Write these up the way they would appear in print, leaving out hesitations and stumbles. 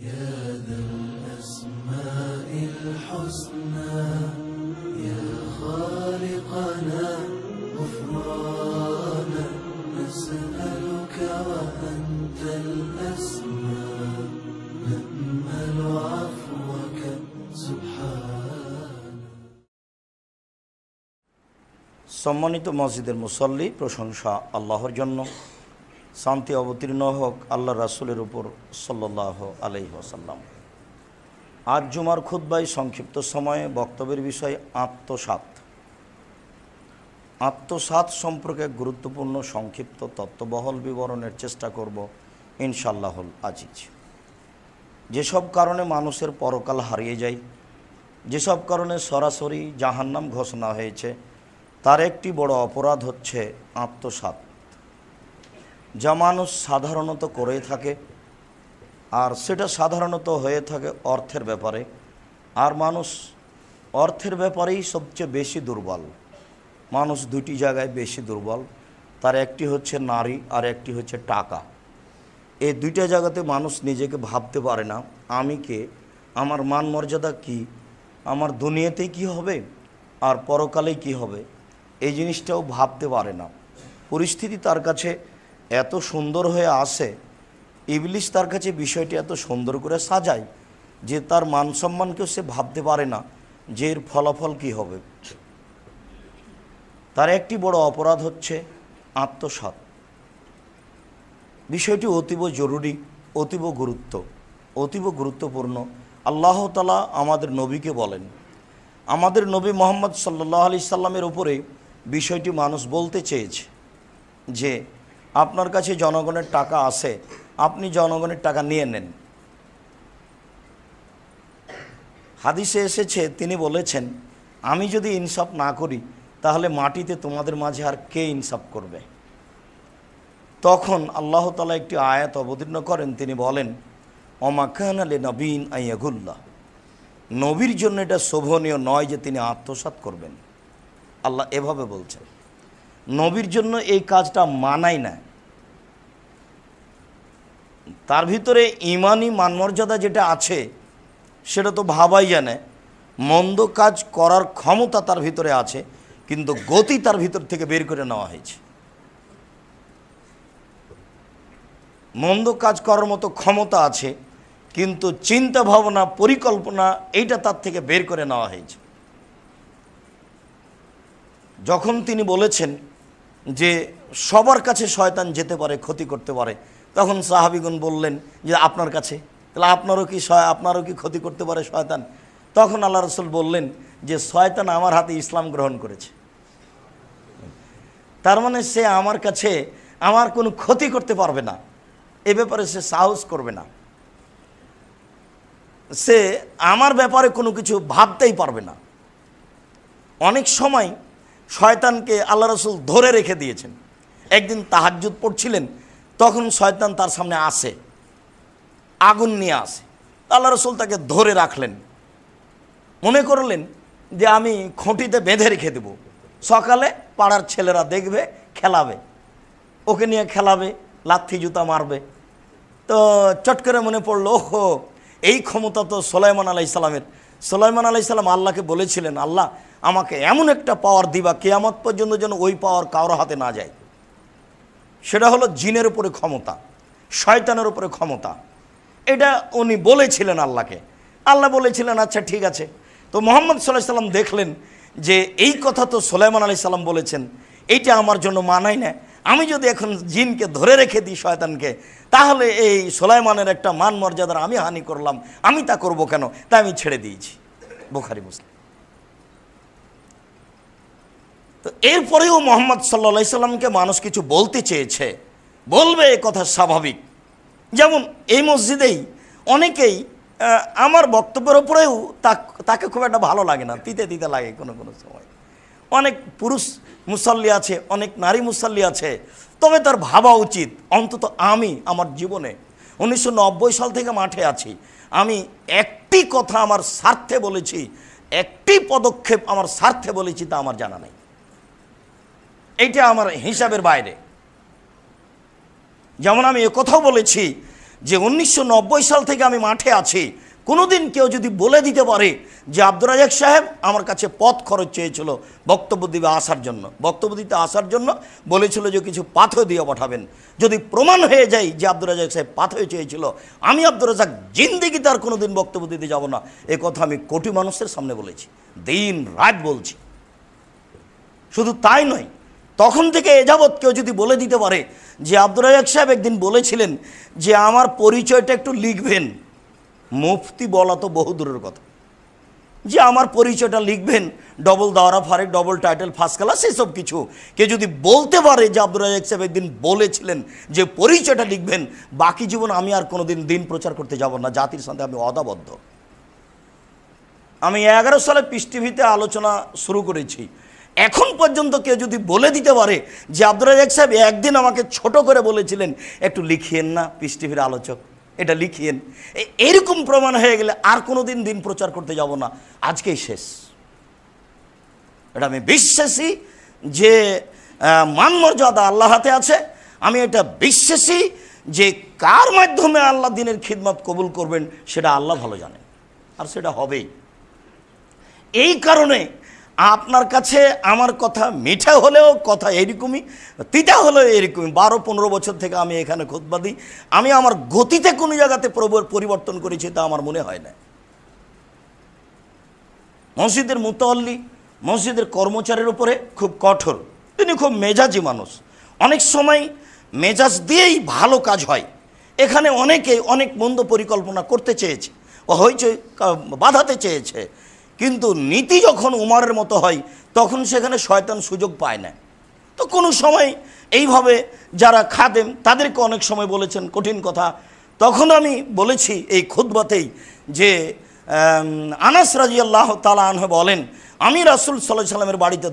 يا ذا الأسماء الحسنى يا خالقنا غفرانا نسألك وأنت الأسمى نأمل عفوك سبحانك। সম্মানিত মসজিদের মুসল্লি, প্রশংসা আল্লাহর জন্য, শান্তি অবতীর্ণ হোক আল্লাহ রাসূলের উপর সাল্লাল্লাহু আলাইহি ওয়াসাল্লাম। আজ জুমার খুতবায় সংক্ষিপ্ত সময়ে বক্তব্যের বিষয় আত্মসাৎ সম্পর্কে গুরুত্বপূর্ণ সংক্ষিপ্ত তত্ত্ববহল বিবরণের চেষ্টা করব ইনশাআল্লাহুল আজিজ। যেসব কারণে মানুষের পরকাল হারিয়ে যায়, যেসব কারণে সরাসরি জাহান্নাম ঘোষণা হয়েছে, তার একটি বড় অপরাধ হচ্ছে আত্মসাৎ, যা মানুষ সাধারণত করে থাকে। আর সেটা সাধারণত হয়ে থাকে অর্থের ব্যাপারে, আর মানুষ অর্থের ব্যাপারেই সবচেয়ে বেশি দুর্বল। মানুষ দুটি জায়গায় বেশি দুর্বল, তার একটি হচ্ছে নারী আর একটি হচ্ছে টাকা। এই দুইটা জায়গাতে মানুষ নিজেকে ভাবতে পারে না আমি কে, আমার মান মর্যাদা কি, আমার দুনিয়াতেই কি হবে আর পরকালে কি হবে, এই জিনিসটাও ভাবতে পারে না। পরিস্থিতি তার কাছে এত সুন্দর হয়ে আসে, ইবলিশ তার কাছে বিষয়টি এত সুন্দর করে সাজায় যে তার মান সম্মানকেও সে ভাবতে পারে না যে এর ফলাফল কী হবে। তার একটি বড় অপরাধ হচ্ছে আত্মসাৎ। বিষয়টি অতীব জরুরি, অতীব গুরুত্বপূর্ণ। আল্লাহ তাআলা আমাদের নবীকে বলেন, আমাদের নবী মুহাম্মদ সাল্লাল্লাহু আলাইহি সাল্লামের উপরে বিষয়টি মানুষ বলতে চেয়েছে যে আপনার কাছে জনগণের টাকা আছে, আপনি জনগণের টাকা নিয়ে নেন। হাদিসে এসেছে, তিনি বলেছেন আমি যদি ইনসাফ না করি তাহলে মাটিতে তোমাদের মাঝে আর কে ইনসাফ করবে। তখন আল্লাহ তাআলা একটি আয়াত অবতীর্ণ করেন, তিনি বলেন ওমা কানা লিনাবিয়্যিন আইয়াগুল্লাহ, নবীর জন্য এটা শোভনীয় নয় যে তিনি আত্মসাৎ করবেন। আল্লাহ এভাবে বলছেন, নবীর জন্য এই কাজটা মানাই না। তার ভিতরে ঈমানি মানমর্যাদা যেটা আছে সেটা তো ভাবাই জানে, মন্দ কাজ করার ক্ষমতা তার ভিতরে আছে, কিন্তু গতি তার ভিতর থেকে বের করে নেওয়া হয়েছে। মন্দ কাজ করার মতো ক্ষমতা আছে, কিন্তু চিন্তা ভাবনা পরিকল্পনা এইটা তার থেকে বের করে নেওয়া হয়েছে। যখন তিনি বলেছেন যে সবার কাছে শয়তান যেতে পারে, ক্ষতি করতে পারে, তখন সাহাবীগণ বললেন যে আপনার কাছে, তাহলে আপনারও কি ক্ষতি করতে পারে শয়তান? তখন আল্লাহ রাসূল বললেন যে শয়তান আমার হাতে ইসলাম গ্রহণ করেছে, তার মানে সে আমার কাছে আমার কোনো ক্ষতি করতে পারবে না, এ ব্যাপারে সে সাহস করবে না, সে আমার ব্যাপারে কোনো কিছু ভাবতেই পারবে না। অনেক সময় শয়তানকে আল্লাহ রাসূল ধরে রেখে দিয়েছেন। একদিন তাহাজ্জুদ পড়ছিলেন, তখন শয়তান তার সামনে আসে, আগুন নিয়ে আসে। আল্লাহ রাসূল তাকে ধরে রাখলেন, মনে করলেন যে আমি খুঁটিতে বেঁধে রেখে দেব, সকালে পাড়ার ছেলেরা দেখবে, খেলাবে, ওকে নিয়ে খেলাবে, লাথি জুতা মারবে। তো চট করে মনে পড়লো, ওহো এই ক্ষমতা তো সুলাইমান আলাইহিস সালামের। সুলাইমান আলাইহিস সালাম আল্লাহকে বলেছিলেন, আল্লাহ আমাকে এমন একটা পাওয়ার দিবা কিয়ামত পর্যন্ত যেন ওই পাওয়ার কারো হাতে না যায়। সেটা হলো জিনের উপরে ক্ষমতা, শয়তানের উপরে ক্ষমতা। এটা উনি বলেছিলেন আল্লাহকে। আল্লাহ বলেছিলেন আচ্ছা ঠিক আছে। তো মুহাম্মদ সাল্লাল্লাহু আলাইহি সাল্লাম দেখলেন যে এই কথা তো সুলাইমান আলাইহিস সালাম বলেছেন, এইটা আমার জন্য মানায় না। আমি যদি এখন জিনকে ধরে রেখে দিই শয়তানকে, তাহলে এই সুলাইমানের একটা মান মর্যাদার আমি হানি করলাম, আমি তা করব কেন? তাই আমি ছেড়ে দিয়েছি। বুখারী মুসলিম। তো এরপরেও মুহাম্মদ সাল্লাল্লাহু আলাইহি সাল্লামকে মানুষ কিছু বলতে চেয়েছে, বলবে এ কথা স্বাভাবিক। যেমন এই মসজিদেই অনেকেই আমার বক্তব্যের উপরেও তাকে খুব একটা ভালো লাগে না, তিতে লাগে কোনো কোনো সময়। অনেক পুরুষ মুসাল্লি আছে, অনেক নারী মুসাল্লি আছে, তবে তার ভাবা উচিত অন্তত আমি আমার জীবনে 1990 সাল থেকে মাঠে আছি, আমি একটি কথা আমার স্বার্থে বলেছি, একটি পদক্ষেপ আমার স্বার্থে বলেছি তা আমার জানা নাই। এইটা আমার হিসাবের বাইরে। যেমন আমি একথাও বলেছি যে 1990 সাল থেকে আমি মাঠে আছি, কোনোদিন কেউ যদি বলে দিতে পারে যে আব্দুর রাজ্জাক সাহেব আমার কাছে পথ খরচ চেয়েছিল বক্তব্য দিতে আসার জন্য বলেছিল যে কিছু পাথর দিয়ে পাঠাবেন, যদি প্রমাণ হয়ে যায় যে আব্দুর রাজ্জাক সাহেব পাথর চেয়েছিল, আমি আব্দুর রাজ্জাক জিন্দেগিতে আর কোনোদিন বক্তব্য দিতে যাব না। এ কথা আমি কোটি মানুষের সামনে বলেছি, দিন রাত বলছি। শুধু তাই নয়, তখন থেকে এ যাবৎ কেউ যদি বলে দিতে পারে যে আব্দুর রাজ্জাক সাহেব একদিন বলেছিলেন যে আমার পরিচয়টা একটু লিখবেন, মুফতি বলা তো বহু দূরের কথা, যে আমার পরিচয়টা লিখবেন, ডবল দাওরা ফারেক, ডবল টাইটেল, ফার্স্ট ক্লাস, এসব কিছু কে যদি বলতে পারে যে আব্দুর রাজ্জাক সাহেব একদিন বলেছিলেন যে পরিচয়টা লিখবেন, বাকি জীবন আমি আর কোনোদিন দিন প্রচার করতে যাব না, জাতির সাথে আমি অদাবদ্ধ। আমি 11 সালে পিস টিভিতে আলোচনা শুরু করেছি, এখন পর্যন্ত কেউ যদি বলে দিতে পারে যে আব্দুর রাজ্জাক সাহেব একদিন আমাকে ছোট করে বলেছিলেন একটু লিখিয়েন না পিস টিভির আলোচক, এটা লিখিয়েন, এরকম প্রমাণ হয়ে গেলে আর কোনোদিন দিন প্রচার করতে যাব না, আজকেই শেষ। এটা আমি বিশ্বাসী যে মান মর্যাদা আল্লাহ হাতে আছে। আমি এটা বিশ্বাসী যে কার মাধ্যমে আল্লাহ দিনের খিদমত কবুল করবেন সেটা আল্লাহ ভালো জানেন, আর সেটা হবেই। এই কারণে আপনার কাছে আমার কথা মিঠা হলেও কথা এরকমই, তিতা হলেও এরকমই। 12-15 বছর থেকে আমি এখানে খুতবা দিই, আমি আমার গতিতে কোনো জায়গাতে পরিবর্তন করেছি তা আমার মনে হয় না। মসজিদের মুতাল্লি, মসজিদের কর্মচারীর উপরে খুব কঠোর, তিনি খুব মেজাজি মানুষ, অনেক সময় মেজাজ দিয়েই ভালো কাজ হয়। এখানে অনেকে অনেক মন্দ পরিকল্পনা করতে চেয়েছে, ও হইচই বাধাতে চেয়েছে, কিন্তু নীতি যখন উমরের মতো হয় তখন সেখানে শয়তান সুযোগ পায় না। তো কোনো সময় এইভাবে যারা খাদেম তাদেরকে অনেক সময় বলেছেন কঠিন কথা, তখন আমি বলেছি এই খুতবাতেই যে আনাস রাদিয়াল্লাহু তাআলা আনহু বলেন, আমি রাসূল সাল্লাল্লাহু আলাইহি সাল্লামের বাড়িতে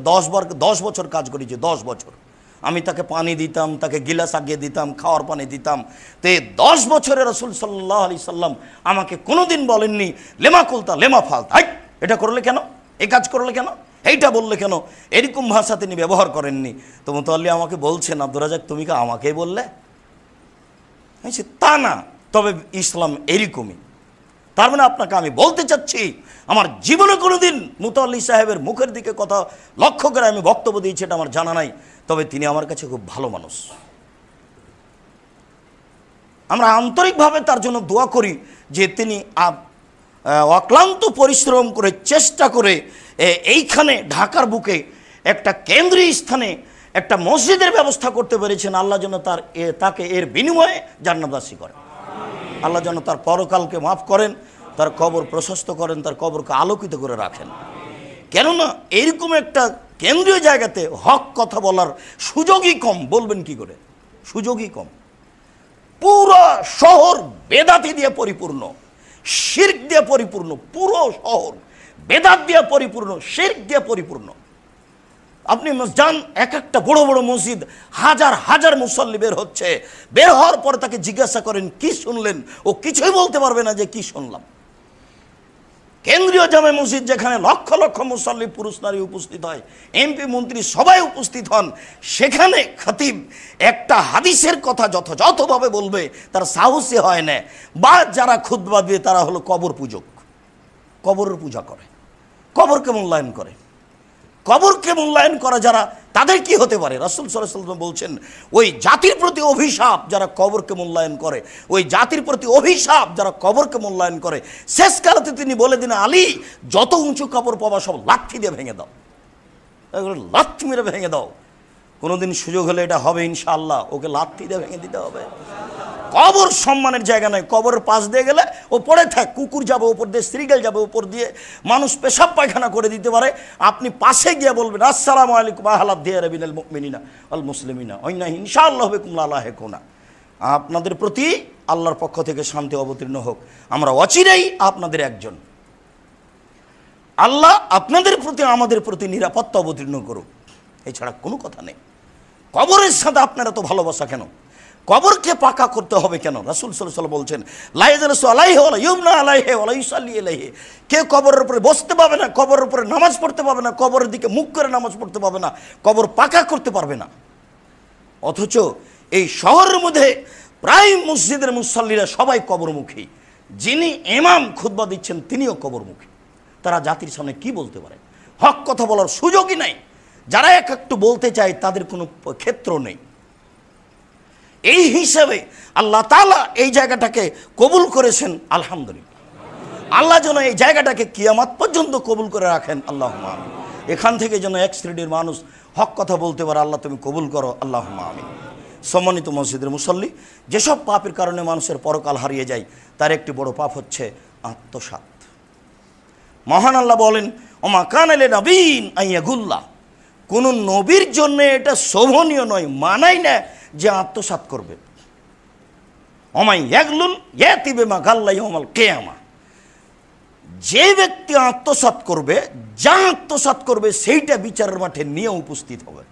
10 বছর কাজ করেছি, 10 বছর। আমি তাকে পানি দিতাম, তাকে গিলাস আগিয়ে দিতাম, খাওয়ার পানি দিতাম। তো এই 10 বছরে রাসূল সাল্লাল্লাহু আলাইহি সাল্লাম আমাকে কোনোদিন বলেননি লেমা কুলতা লেমা ফালতা, এটা করলে কেন, এই কাজ করলে কেন, এইটা বললে কেন, এরকম ভাষা তিনি ব্যবহার করেননি। তো মুতাল্লি আমাকে বলছেন, আব্দুর রাজ্জাক তুমি কি আমাকেই বললে? তা না, তবে ইসলাম এরকমই। তার মানে আপনাকে আমি বলতে চাচ্ছি, আমার জীবনে কোনোদিন মুতাল্লি সাহেবের মুখের দিকে কথা লক্ষ্য করে আমি বক্তব্য দিয়েছি এটা আমার জানা নাই, তবে তিনি আমার কাছে খুব ভালো মানুষ। আমরা আন্তরিকভাবে তার জন্য দোয়া করি যে তিনি অক্লান্ত পরিশ্রম করে চেষ্টা করে এইখানে ঢাকার বুকে একটা কেন্দ্রীয় স্থানে একটা মসজিদের ব্যবস্থা করতে পেরেছেন। আল্লাহ যেন তাকে এর বিনিময়ে জান্নাতবাসী করেন, আল্লাহ যেন তার পরকালকে মাফ করেন, তার কবর প্রশস্ত করেন, তার কবরকে আলোকিত করে রাখেন। কেননা এরকম একটা কেন্দ্রীয় জায়গাতে হক কথা বলার সুযোগই কম, বলবেন কি করে, সুযোগই কম। পুরো শহর বেদাতি দিয়ে পরিপূর্ণ, শিরক দিয়ে পরিপূর্ণ, পুরো শহর বেদাত দিয়ে পরিপূর্ণ, শিরক দিয়ে পরিপূর্ণ। আপনি যান এক একটা বড় বড় মসজিদ, হাজার হাজার মুসল্লি বের হচ্ছে, বের হওয়ার পর তাকে জিজ্ঞাসা করেন কি শুনলেন, ও কিছুই বলতে পারবে না যে কি শুনলাম। কেন্দ্রীয় জামে মসজিদ যেখানে লক্ষ লক্ষ মুসল্লি পুরুষ নারী উপস্থিত হয়, এমপি মন্ত্রী সবাই উপস্থিত হন, সেখানে খতিব একটা হাদিসের কথা যথাযথভাবে বলবে তার সাহসী হয় না। বা যারা খুতবা দিয়ে তারা হলো কবর পূজক, কবরের পূজা করে, কবরকে মূল্যায়ন করে। কবরকে মূল্যায়ন করা যারা, তাদের কি হতে পারে? রাসূল সাল্লাল্লাহু আলাইহি ওয়াসাল্লাম বলছেন ওই জাতির প্রতি অভিশাপ যারা কবরকে মূল্যায়ন করে, ওই জাতির প্রতি অভিশাপ যারা কবরকে মূল্যায়ন করে। শেষকালেতে তিনি বলে দিন, আলী যত উঁচু কবর পাবা সব লাঠি দিয়ে ভেঙে দাও, লাঠি মেরে ভেঙে দাও। কোনোদিন সুযোগ হলে এটা হবে ইনশাআল্লাহ, ওকে লাঠি দিয়ে ভেঙে দিতে হবে। কবর সম্মানের জায়গা নয়, কবরের পাশ দিয়ে গেলে ও পড়ে থাক, কুকুর যাবে উপর দিয়ে, শ্রীগাল যাবে উপর দিয়ে, মানুষ পেশাব পায়খানা করে দিতে পারে। আপনি পাশে গিয়ে বলবেন আসসালামু আলাইকুম আহলা দিয়ার বিনাল মুমিনিনা ওয়াল মুসলিমিনা ওয়াইনা ইনশাআল্লাহু বিকুম লা লাহিকুনা, আপনাদের প্রতি আল্লাহর পক্ষ থেকে শান্তি অবতীর্ণ হোক, আমরা অচিরেই আপনাদের একজন, আল্লাহ আপনাদের প্রতি আমাদের প্রতি নিরাপত্তা অবতীর্ণ করুক, এছাড়া কোনো কথা নেই। কবরের সাথে আপনারা তো ভালোবাসা কেন? কবরকে পাকা করতে হবে কেন? রাসূল সাল্লাল্লাহু আলাইহি ওয়াসাল্লাম বলছেন লা ইয়াজলিসু আলাইহি ওয়া লা ইউবনা আলাইহি ওয়া লা ইউসাল্লি আলাইহি, কেউ কবরের উপরে বসতে পাবে না, কবরের উপরে নামাজ পড়তে পাবে না, কবরের দিকে মুখ করে নামাজ পড়তে পাবে না, কবর পাকা করতে পারবে না। অথচ এই শহরের মধ্যে প্রায় মসজিদের মুসল্লিরা সবাই কবরমুখী, যিনি ইমাম খুতবা দিচ্ছেন তিনিও কবরমুখী। তারা জাতির সামনে কি বলতে পারে? হক কথা বলার সুযোগই নাই। যারা একটু বলতে চায় তাদের কোনো ক্ষেত্র নেই। এই হিসাবে আল্লাহ তাআলা এই জায়গাটাকে কবুল করেছেন। আলহামদুলিল্লাহ, আল্লাহ যেন এই জায়গাটাকে কিয়ামত পর্যন্ত কবুল করে রাখেন। আল্লাহুম্মা আমিন। এখান থেকে যেন এক শ্রেণীর মানুষ হক কথা বলতে পারে, আল্লাহ তুমি কবুল করো। আল্লাহুম্মা আমিন। সম্মানিত মসজিদের মুসল্লি, যেসব পাপের কারণে মানুষের পরকাল হারিয়ে যায় তার একটি বড় পাপ হচ্ছে আত্মসাৎ। মহান আল্লাহ বলেন, ওমা কানা লিনাবিয়্যিন আইয়াগুল্লা, কোন নবীর জন্য এটা শোভনীয় নয়, মানাই না যে আত্মসাৎ করবে। ওমাই ইয়াগলুল ইয়াতি বিমা গাল্লা ইয়াউমাল কিয়ামা, যে ব্যক্তি আত্মসাৎ করবে, যা আত্মসাৎ করবে সেইটা বিচারের মাঠে নিয়ে উপস্থিত হবে।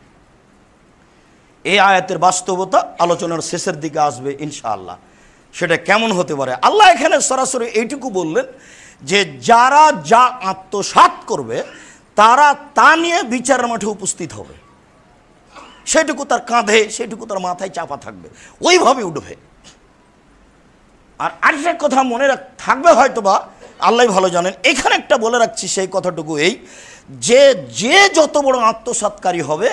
এই আয়াতের বাস্তবতা আলোচনার শেষের দিকে আসবে ইনশাআল্লাহ। সেটা কেমন হতে পারে? আল্লাহ এখানে সরাসরি এইটুকু বললেন যে যারা যা আত্মসাৎ করবে তারা তা নিয়ে বিচারের মাঠে উপস্থিত হবে। সেটুকু তার কাঁধে, সেটুকু তার মাথায় চাপা থাকবে, ওইভাবে উঠবে। আর আরেকটা কথা মনে থাকবে হয়তো বা, আল্লাহ ভালো জানেন, এখানে একটা বলে রাখছি সেই কথাটুকু এই যে যে যত বড় আত্মসাৎকারী হবে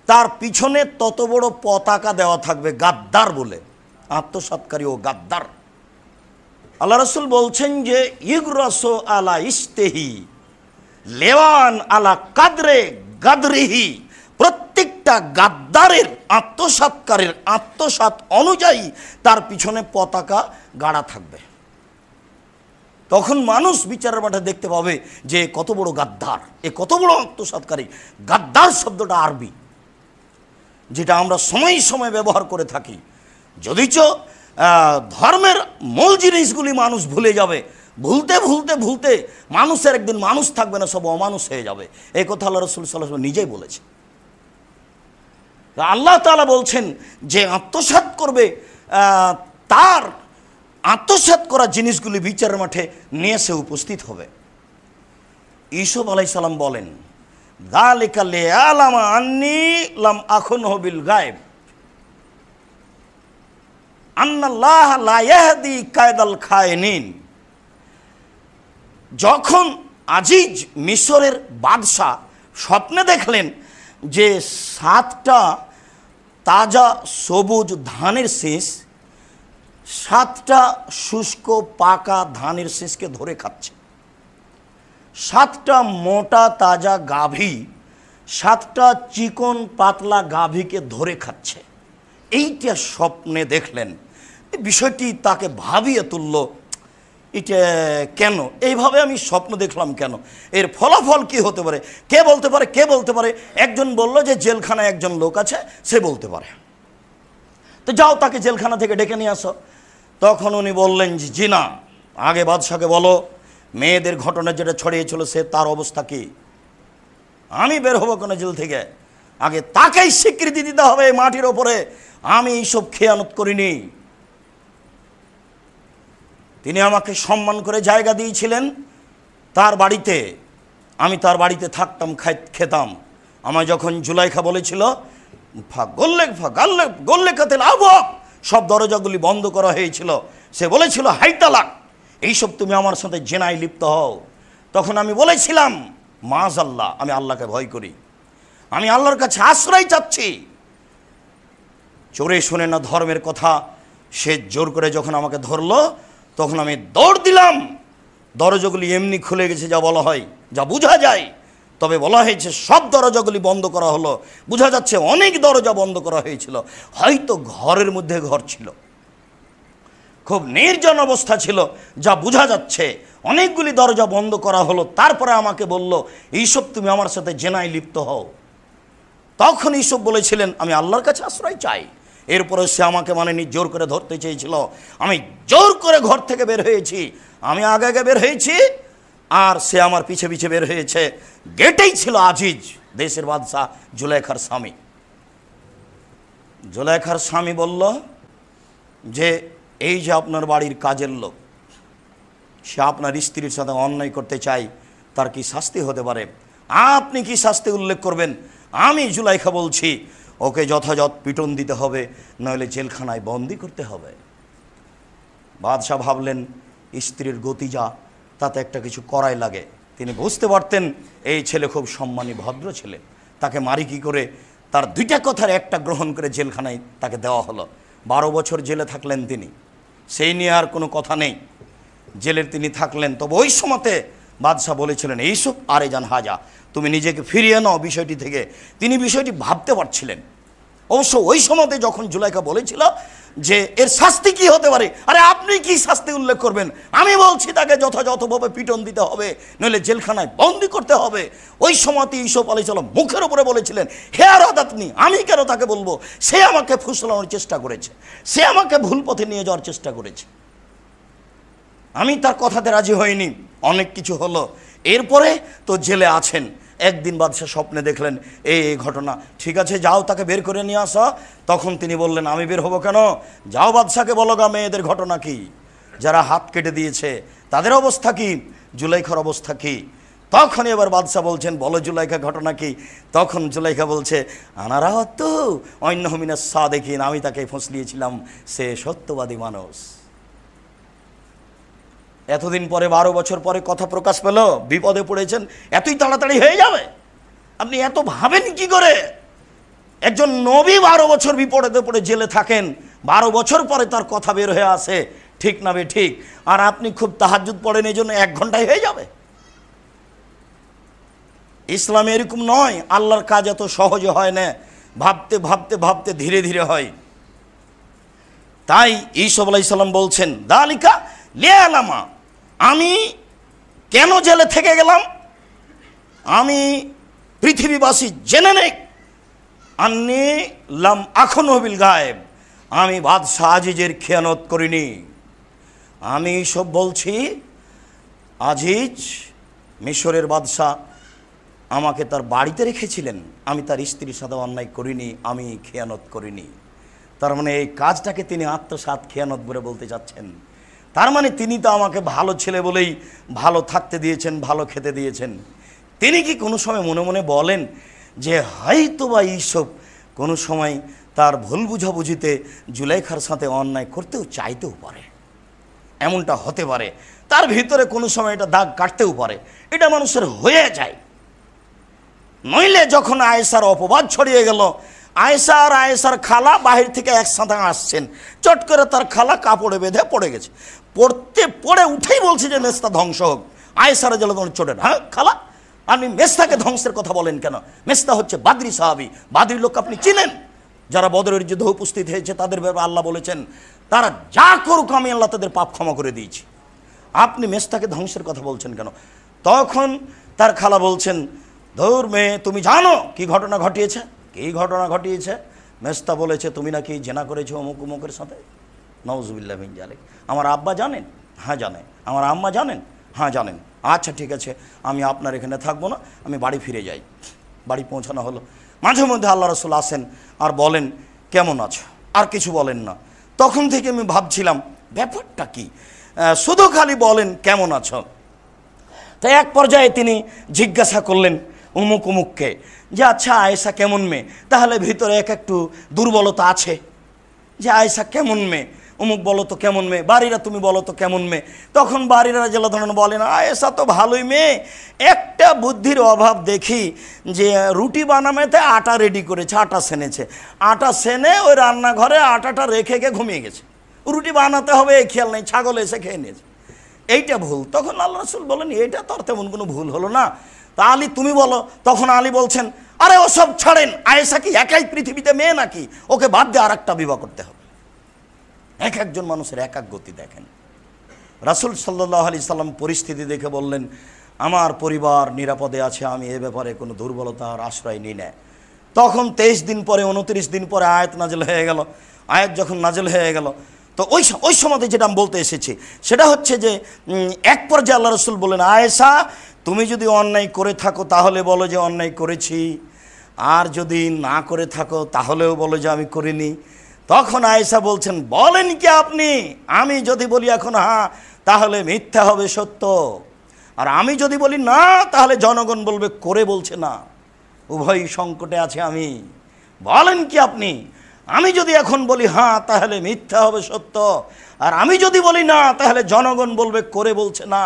তার পিছনে তত বড় পতাকা দেওয়া থাকবে গাদ্দার বলে। আত্মসাৎকারী ও গাদ্দার। আল্লাহ রাসূল বলছেন যে ইগরাসু আলা ইস্তেহি লেওয়ান আলা কাদরে গাদরিহি, প্রত্যেকটা গাদ্দারের আত্মসাৎকারের আত্মসাৎ অনুযায়ী তার পিছনে পতাকা গাড়া থাকবে। তখন মানুষ বিচারের মাঠে দেখতে পাবে যে কত বড় গাদ্দার, এ কত বড় আত্মসাৎকারী। গাদ্দার শব্দটা আরবি, যেটা আমরা সময় সময় ব্যবহার করে থাকি, যদিচ ধর্মের মূল জিনিসগুলি মানুষ ভুলে যাবে। ভুলতে ভুলতে ভুলতে মানুষের একদিন মানুষ থাকবে না, সব অমানুষ হয়ে যাবে। এই কথা আল্লাহ রাসূল সাল্লাল্লাহু আলাইহি ওয়াসাল্লাম নিজেই বলেছেন। আল্লাহ তাআলা বলছেন যে আত্মসাৎ করবে তার আত্মসাৎ করা জিনিসগুলি বিচারের মাঠে নিয়ে এসে উপস্থিত হবে। ইউসুফ আলাইহিস সালাম বলেন, যালিকা লিয়ালামা আন্নী লাম আখুনহু বিল গায়ব আন্নাল্লাহ লা ইয়াহদি কায়দাল খায়িনিন। যখন আজিজ মিশরের বাদশাহ স্বপ্নে দেখলেন যে 7টা তাজা সবুজ ধানের শীষ 7টা শুষ্ক পাকা ধানের শীষকে ধরে খাচ্ছে, 7টা মোটা তাজা গাভী 7টা চিকন পাতলা গাভীকে ধরে খাচ্ছে। এইটা স্বপ্নে দেখলেন। এই বিষয়টি তাকে ভাবিয়ে তুলল, এটা কেন এইভাবে আমি স্বপ্ন দেখলাম, কেন, এর ফলাফল কি হতে পারে, কে বলতে পারে, কে বলতে পারে? একজন বলল যে জেলখানায় একজন লোক আছে, সে বলতে পারে। তো যাও তাকে জেলখানা থেকে ডেকে নিয়ে আসো। তখন উনি বললেন যে জি না, আগে বাদশাকে বলো মেয়েদের ঘটনা যেটা ছড়িয়েছিল সে তার অবস্থা কি, আমি বের হবো কোনো জেল থেকে, আগে তাকেই স্বীকৃতি দিতে হবে মাটির ওপরে আমি এইসব খেয়ানত করিনি। তিনি আমাকে সম্মান করে জায়গা দিয়েছিলেন তার বাড়িতে, আমি তার বাড়িতে থাকতাম, খেতাম। আমায় যখন জুলাইখা বলেছিল সব দরজাগুলি বন্ধ করা হয়েছিল, সে বলেছিল হাই তালাক, এইসব তুমি আমার সাথে জেনায় লিপ্ত হও, তখন আমি বলেছিলাম মাআযাল্লাহ, আমি আল্লাহকে ভয় করি, আমি আল্লাহর কাছে আশ্রয় চাচ্ছি। চোরে শুনে না ধর্মের কথা, সে জোর করে যখন আমাকে ধরলো তখন আমি দৌড় দিলাম। দরজাগুলি এমনি খুলে গেছে যা বলা হয়, যা বোঝা যায়, তবে বলা হয়েছে সব দরজাগুলি বন্ধ করা হলো, বোঝা যাচ্ছে অনেক দরজা বন্ধ করা হয়েছিল, হয়তো ঘরের মধ্যে ঘর ছিল, খুব নির্জন অবস্থা ছিল, যা বোঝা যাচ্ছে অনেকগুলি দরজা বন্ধ করা হলো। তারপরে আমাকে বলল এইসব তুমি আমার সাথে জেনায় লিপ্ত হও। তখন ইউসুফ বলেছিলেন আমি আল্লাহর কাছে আশ্রয় চাই। এরপরে সে আমাকে জোর করে ধরতে চেয়েছিল, আমি জোর করে ঘর থেকে বের হয়েছি, আমি আগে আগে বের হয়েছি আর সে আমার পিছে পিছে বের হয়েছে। গেটেই ছিল আজিজ দেশের বাদশাহ জুলাইখার স্বামী। জুলাইখার স্বামী বলল যে এই যে আপনার বাড়ির কাজের লোক, সে আপনার স্ত্রীর সাথে অন্যায় করতে চায়, তার কি শাস্তি হতে পারে? আপনি কি শাস্তি উল্লেখ করবেন? আমি জুলাইখা বলছি ওকে যথাযথ পিটন দিতে হবে, নইলে জেলখানায় বন্দি করতে হবে। বাদশাহ ভাবলেন স্ত্রীর গতি যা, তাতে একটা কিছু করাই লাগে। তিনি বুঝতে পারতেন এই ছেলে খুব সম্মানী ভদ্র ছেলে, তাকে মারি কি করে। তার দুইটা কথার একটা গ্রহণ করে জেলখানায় তাকে দেওয়া হলো। 12 বছর জেলে থাকলেন তিনি, সেই নিয়ে আর কোনো কথা নেই। জেলের তিনি থাকলেন। তবে ওই সময়তে বাদশাহ বলেছিলেন, এইসব আরে জান হাজা, তুমি নিজেকে ফিরিয়ে নাও বিষয়টি থেকে। তিনি বিষয়টি ভাবতে পারছিলেন। অবশ্য ওই সময়তে যখন জুলাইখা বলেছিল যে এর শাস্তি কি হতে পারে, আরে আপনি কি শাস্তি উল্লেখ করবেন, আমি বলছি তাকে যথাযথভাবে পিটন দিতে হবে, নইলে জেলখানায় বন্দি করতে হবে। ওই সময়তে ইউসুফ আলাইহিস সালাম মুখের উপরে বলেছিলেন, হে আরাদাতনি, আমি কেন তাকে বলবো, সে আমাকে ফুসলানোর চেষ্টা করেছে, সে আমাকে ভুল পথে নিয়ে যাওয়ার চেষ্টা করেছে, আমি তার কথাতে রাজি হইনি। অনেক কিছু হলো, এরপরে তো জেলে আছেন। একদিন বাদশাহ স্বপ্নে দেখলেন এই ঘটনা। ঠিক আছে, যাও তাকে বের করে নিয়ে আসা। তখন তিনি বললেন, আমি বের হব কেন, যাও বাদশাকে বলো গা মেয়েদের ঘটনা কি, যারা হাত কেটে দিয়েছে তাদের অবস্থা কি, জুলাইখার অবস্থা কি। তখন এবার বাদশাহ বলছেন, বলো জুলাইখা ঘটনা কি। তখন জুলাইখা বলছে, আনারাহত অন্য হমিনা সা দেখিন, আমি তাকে ফসলিয়েছিলাম, সে সত্যবাদী মানুষ। এতদিন পরে 12 বছর পরে কথা প্রকাশ পেল, বিপদে পড়েছেন, এতই তাড়াতাড়ি হয়ে যাবে? আপনি এত ভাবেন কি করে? একজন নবী 12 বছর বিপদে পড়ে জেলে থাকেন, 12 বছর পরে তার কথা বের হয়ে আসে, ঠিক না বে ঠিক? আর আপনি খুব তাহাজ্জুদ পড়েন, এই জন্য 1 ঘন্টায় হয়ে যাবে? ইসলামে এরকম নয়, আল্লাহর কাজ এত সহজে হয় না, ভাবতে ভাবতে ভাবতে ধীরে ধীরে হয়। তাই ইউসুফ আলাইহিস সালাম বলছেন, দালিকা লিয়ালামা, আমি কেন জেলে থেকে গেলাম, আমি পৃথিবীবাসী জেনে নেই, আন্নি লাম আখনু বিল গায়েব, আমি বাদশাহ আজিজের খেয়ানত করিনি। আমি সব বলছি, আজিজ মিশরের বাদশাহ আমাকে তার বাড়িতে রেখেছিলেন, আমি তার স্ত্রীর সাথে অন্যায় করিনি, আমি খেয়ানত করিনি। তার মানে এই কাজটাকে তিনি আত্মসাৎ খেয়ানত বলে বলতে চাচ্ছেন। তার মানে তিনি তো আমাকে ভালো ছেলে বলেই ভালো থাকতে দিয়েছেন, ভালো খেতে দিয়েছেন। তিনি কি কোনো সময় মনে মনে বলেন যে হয়তো বা ইউসুফ কোনো সময় তার ভুল বুঝাবুঝিতে জুলাইখার সাথে অন্যায় করতেও চাইতেও পারে, এমনটা হতে পারে, তার ভিতরে কোনো সময় এটা দাগ কাটতেও পারে, এটা মানুষের হয়ে যায়। নইলে যখন আয়েশার অপবাদ ছড়িয়ে গেল, আয়েশা আর আয়েশার খালা বাহির থেকে একসাথে আসছেন, চট করে তার খালা কাপড়ে বেঁধে পড়ে গেছে, পড়ে উঠেই বলছে যে মেস্তা ধ্বংস হোক। আয়েশা রাদিয়াল্লাহু আনহা চোটেন, হ্যাঁ খালা, আপনি মেস্তাকে ধ্বংসের কথা বলেন কেন? মেস্তা হচ্ছে বাদরি সাহাবী, বাদরি লোক আপনি চিনেন, যারা বদরের যুদ্ধে উপস্থিত হয়েছে, তাদের ব্যাপারে আল্লাহ বলেছেন তারা যা করুক আমি আল্লাহ তাদের পাপ ক্ষমা করে দিয়েছি, আপনি মেস্তাকে ধ্বংসের কথা বলছেন কেন? তখন তার খালা বলছেন, ধুর মেয়ে, তুমি জানো কি ঘটনা ঘটিয়েছে? কি ঘটনা ঘটিয়েছে? মেস্তা বলেছে তুমি নাকি জেনা করেছো অমুক উমুকের সাথে। নাউজুবিল্লাহ মিন জালিক। আমার আব্বা জানেন? হ্যাঁ জানেন। আমার আম্মা জানেন? হ্যাঁ জানেন। আচ্ছা ঠিক আছে, আমি আপনার এখানে থাকবো না, আমি বাড়ি ফিরে যাই। বাড়ি পৌঁছানো হলো। মাঝে মধ্যে আল্লাহ রাসূল আসেন আর বলেন কেমন আছো, আর কিছু বলেন না। তখন থেকে আমি ভাবছিলাম ব্যাপারটা কি, শুধু খালি বলেন কেমন আছো। তাই এক পর্যায়ে তিনি জিজ্ঞাসা করলেন উমুক উমুককে যে আচ্ছা আয়েশা কেমন মেয়ে? তাহলে ভিতরে একটু দুর্বলতা আছে যে আয়েশা কেমন মেয়ে, উমুক বলো তো কেমন মেয়ে, বাড়িরা তুমি বলো তো কেমন মেয়ে। তখন বাড়িরা জেলা ধরনের বলেন আয়েশা তো ভালোই মেয়ে, একটা বুদ্ধির অভাব দেখি যে রুটি বানামেতে আটা রেডি করেছে, আটা সেনেছে, আটা সেনে ওই রান্নাঘরে আটাটা রেখে গিয়ে ঘুমিয়ে গেছে, রুটি বানাতে হবে এই খেয়াল নেই, ছাগল এসে খেয়ে নিয়েছে, এইটা ভুল। তখন আল্লাহ রাসূল বলেন এটা তো আর তেমন কোনো ভুল হলো না, তা আলী তুমি বলো। তখন আলী বলছেন আরে ওসব ছাড়েন, আয়েশা কি একাই পৃথিবীতে মেয়ে নাকি, ওকে বাদ দিয়ে আর একটা বিবাহ করতে হবে। এক একজন মানুষের এক এক গতি দেখেন। রাসূল সাল্লাল্লাহু আলাইহি সাল্লাম পরিস্থিতি দেখে বললেন আমার পরিবার নিরাপদে আছে, আমি এ ব্যাপারে কোনো দুর্বলতার আশ্রয় নিই না। তখন 23 দিন পরে 29 দিন পরে আয়াত নাজিল হয়ে গেল। আয়াত যখন নাজিল হয়ে গেল তো ওই সময়তে যেটা আমি বলতে এসেছি সেটা হচ্ছে যে এক পর্যায়ে আল্লাহ রাসূল বলেন আয়েশা তুমি যদি অন্যায় করে থাকো তাহলে বলো যে অন্যায় করেছি, আর যদি না করে থাকো তাহলেও বলো যে আমি করিনি। তখন আয়েশা বলছেন বলেন কি আপনি, আমি যদি বলি এখন হ্যাঁ তাহলে মিথ্যা হবে সত্য, আর আমি যদি বলি না তাহলে জনগণ বলবে করে বলছে না, উভয় সংকটে আছে আমি। বলেন কি আপনি, আমি যদি এখন বলি হ্যাঁ তাহলে মিথ্যা হবে সত্য, আর আমি যদি বলি না, তাহলে জনগণ বলবে করে বলছে না।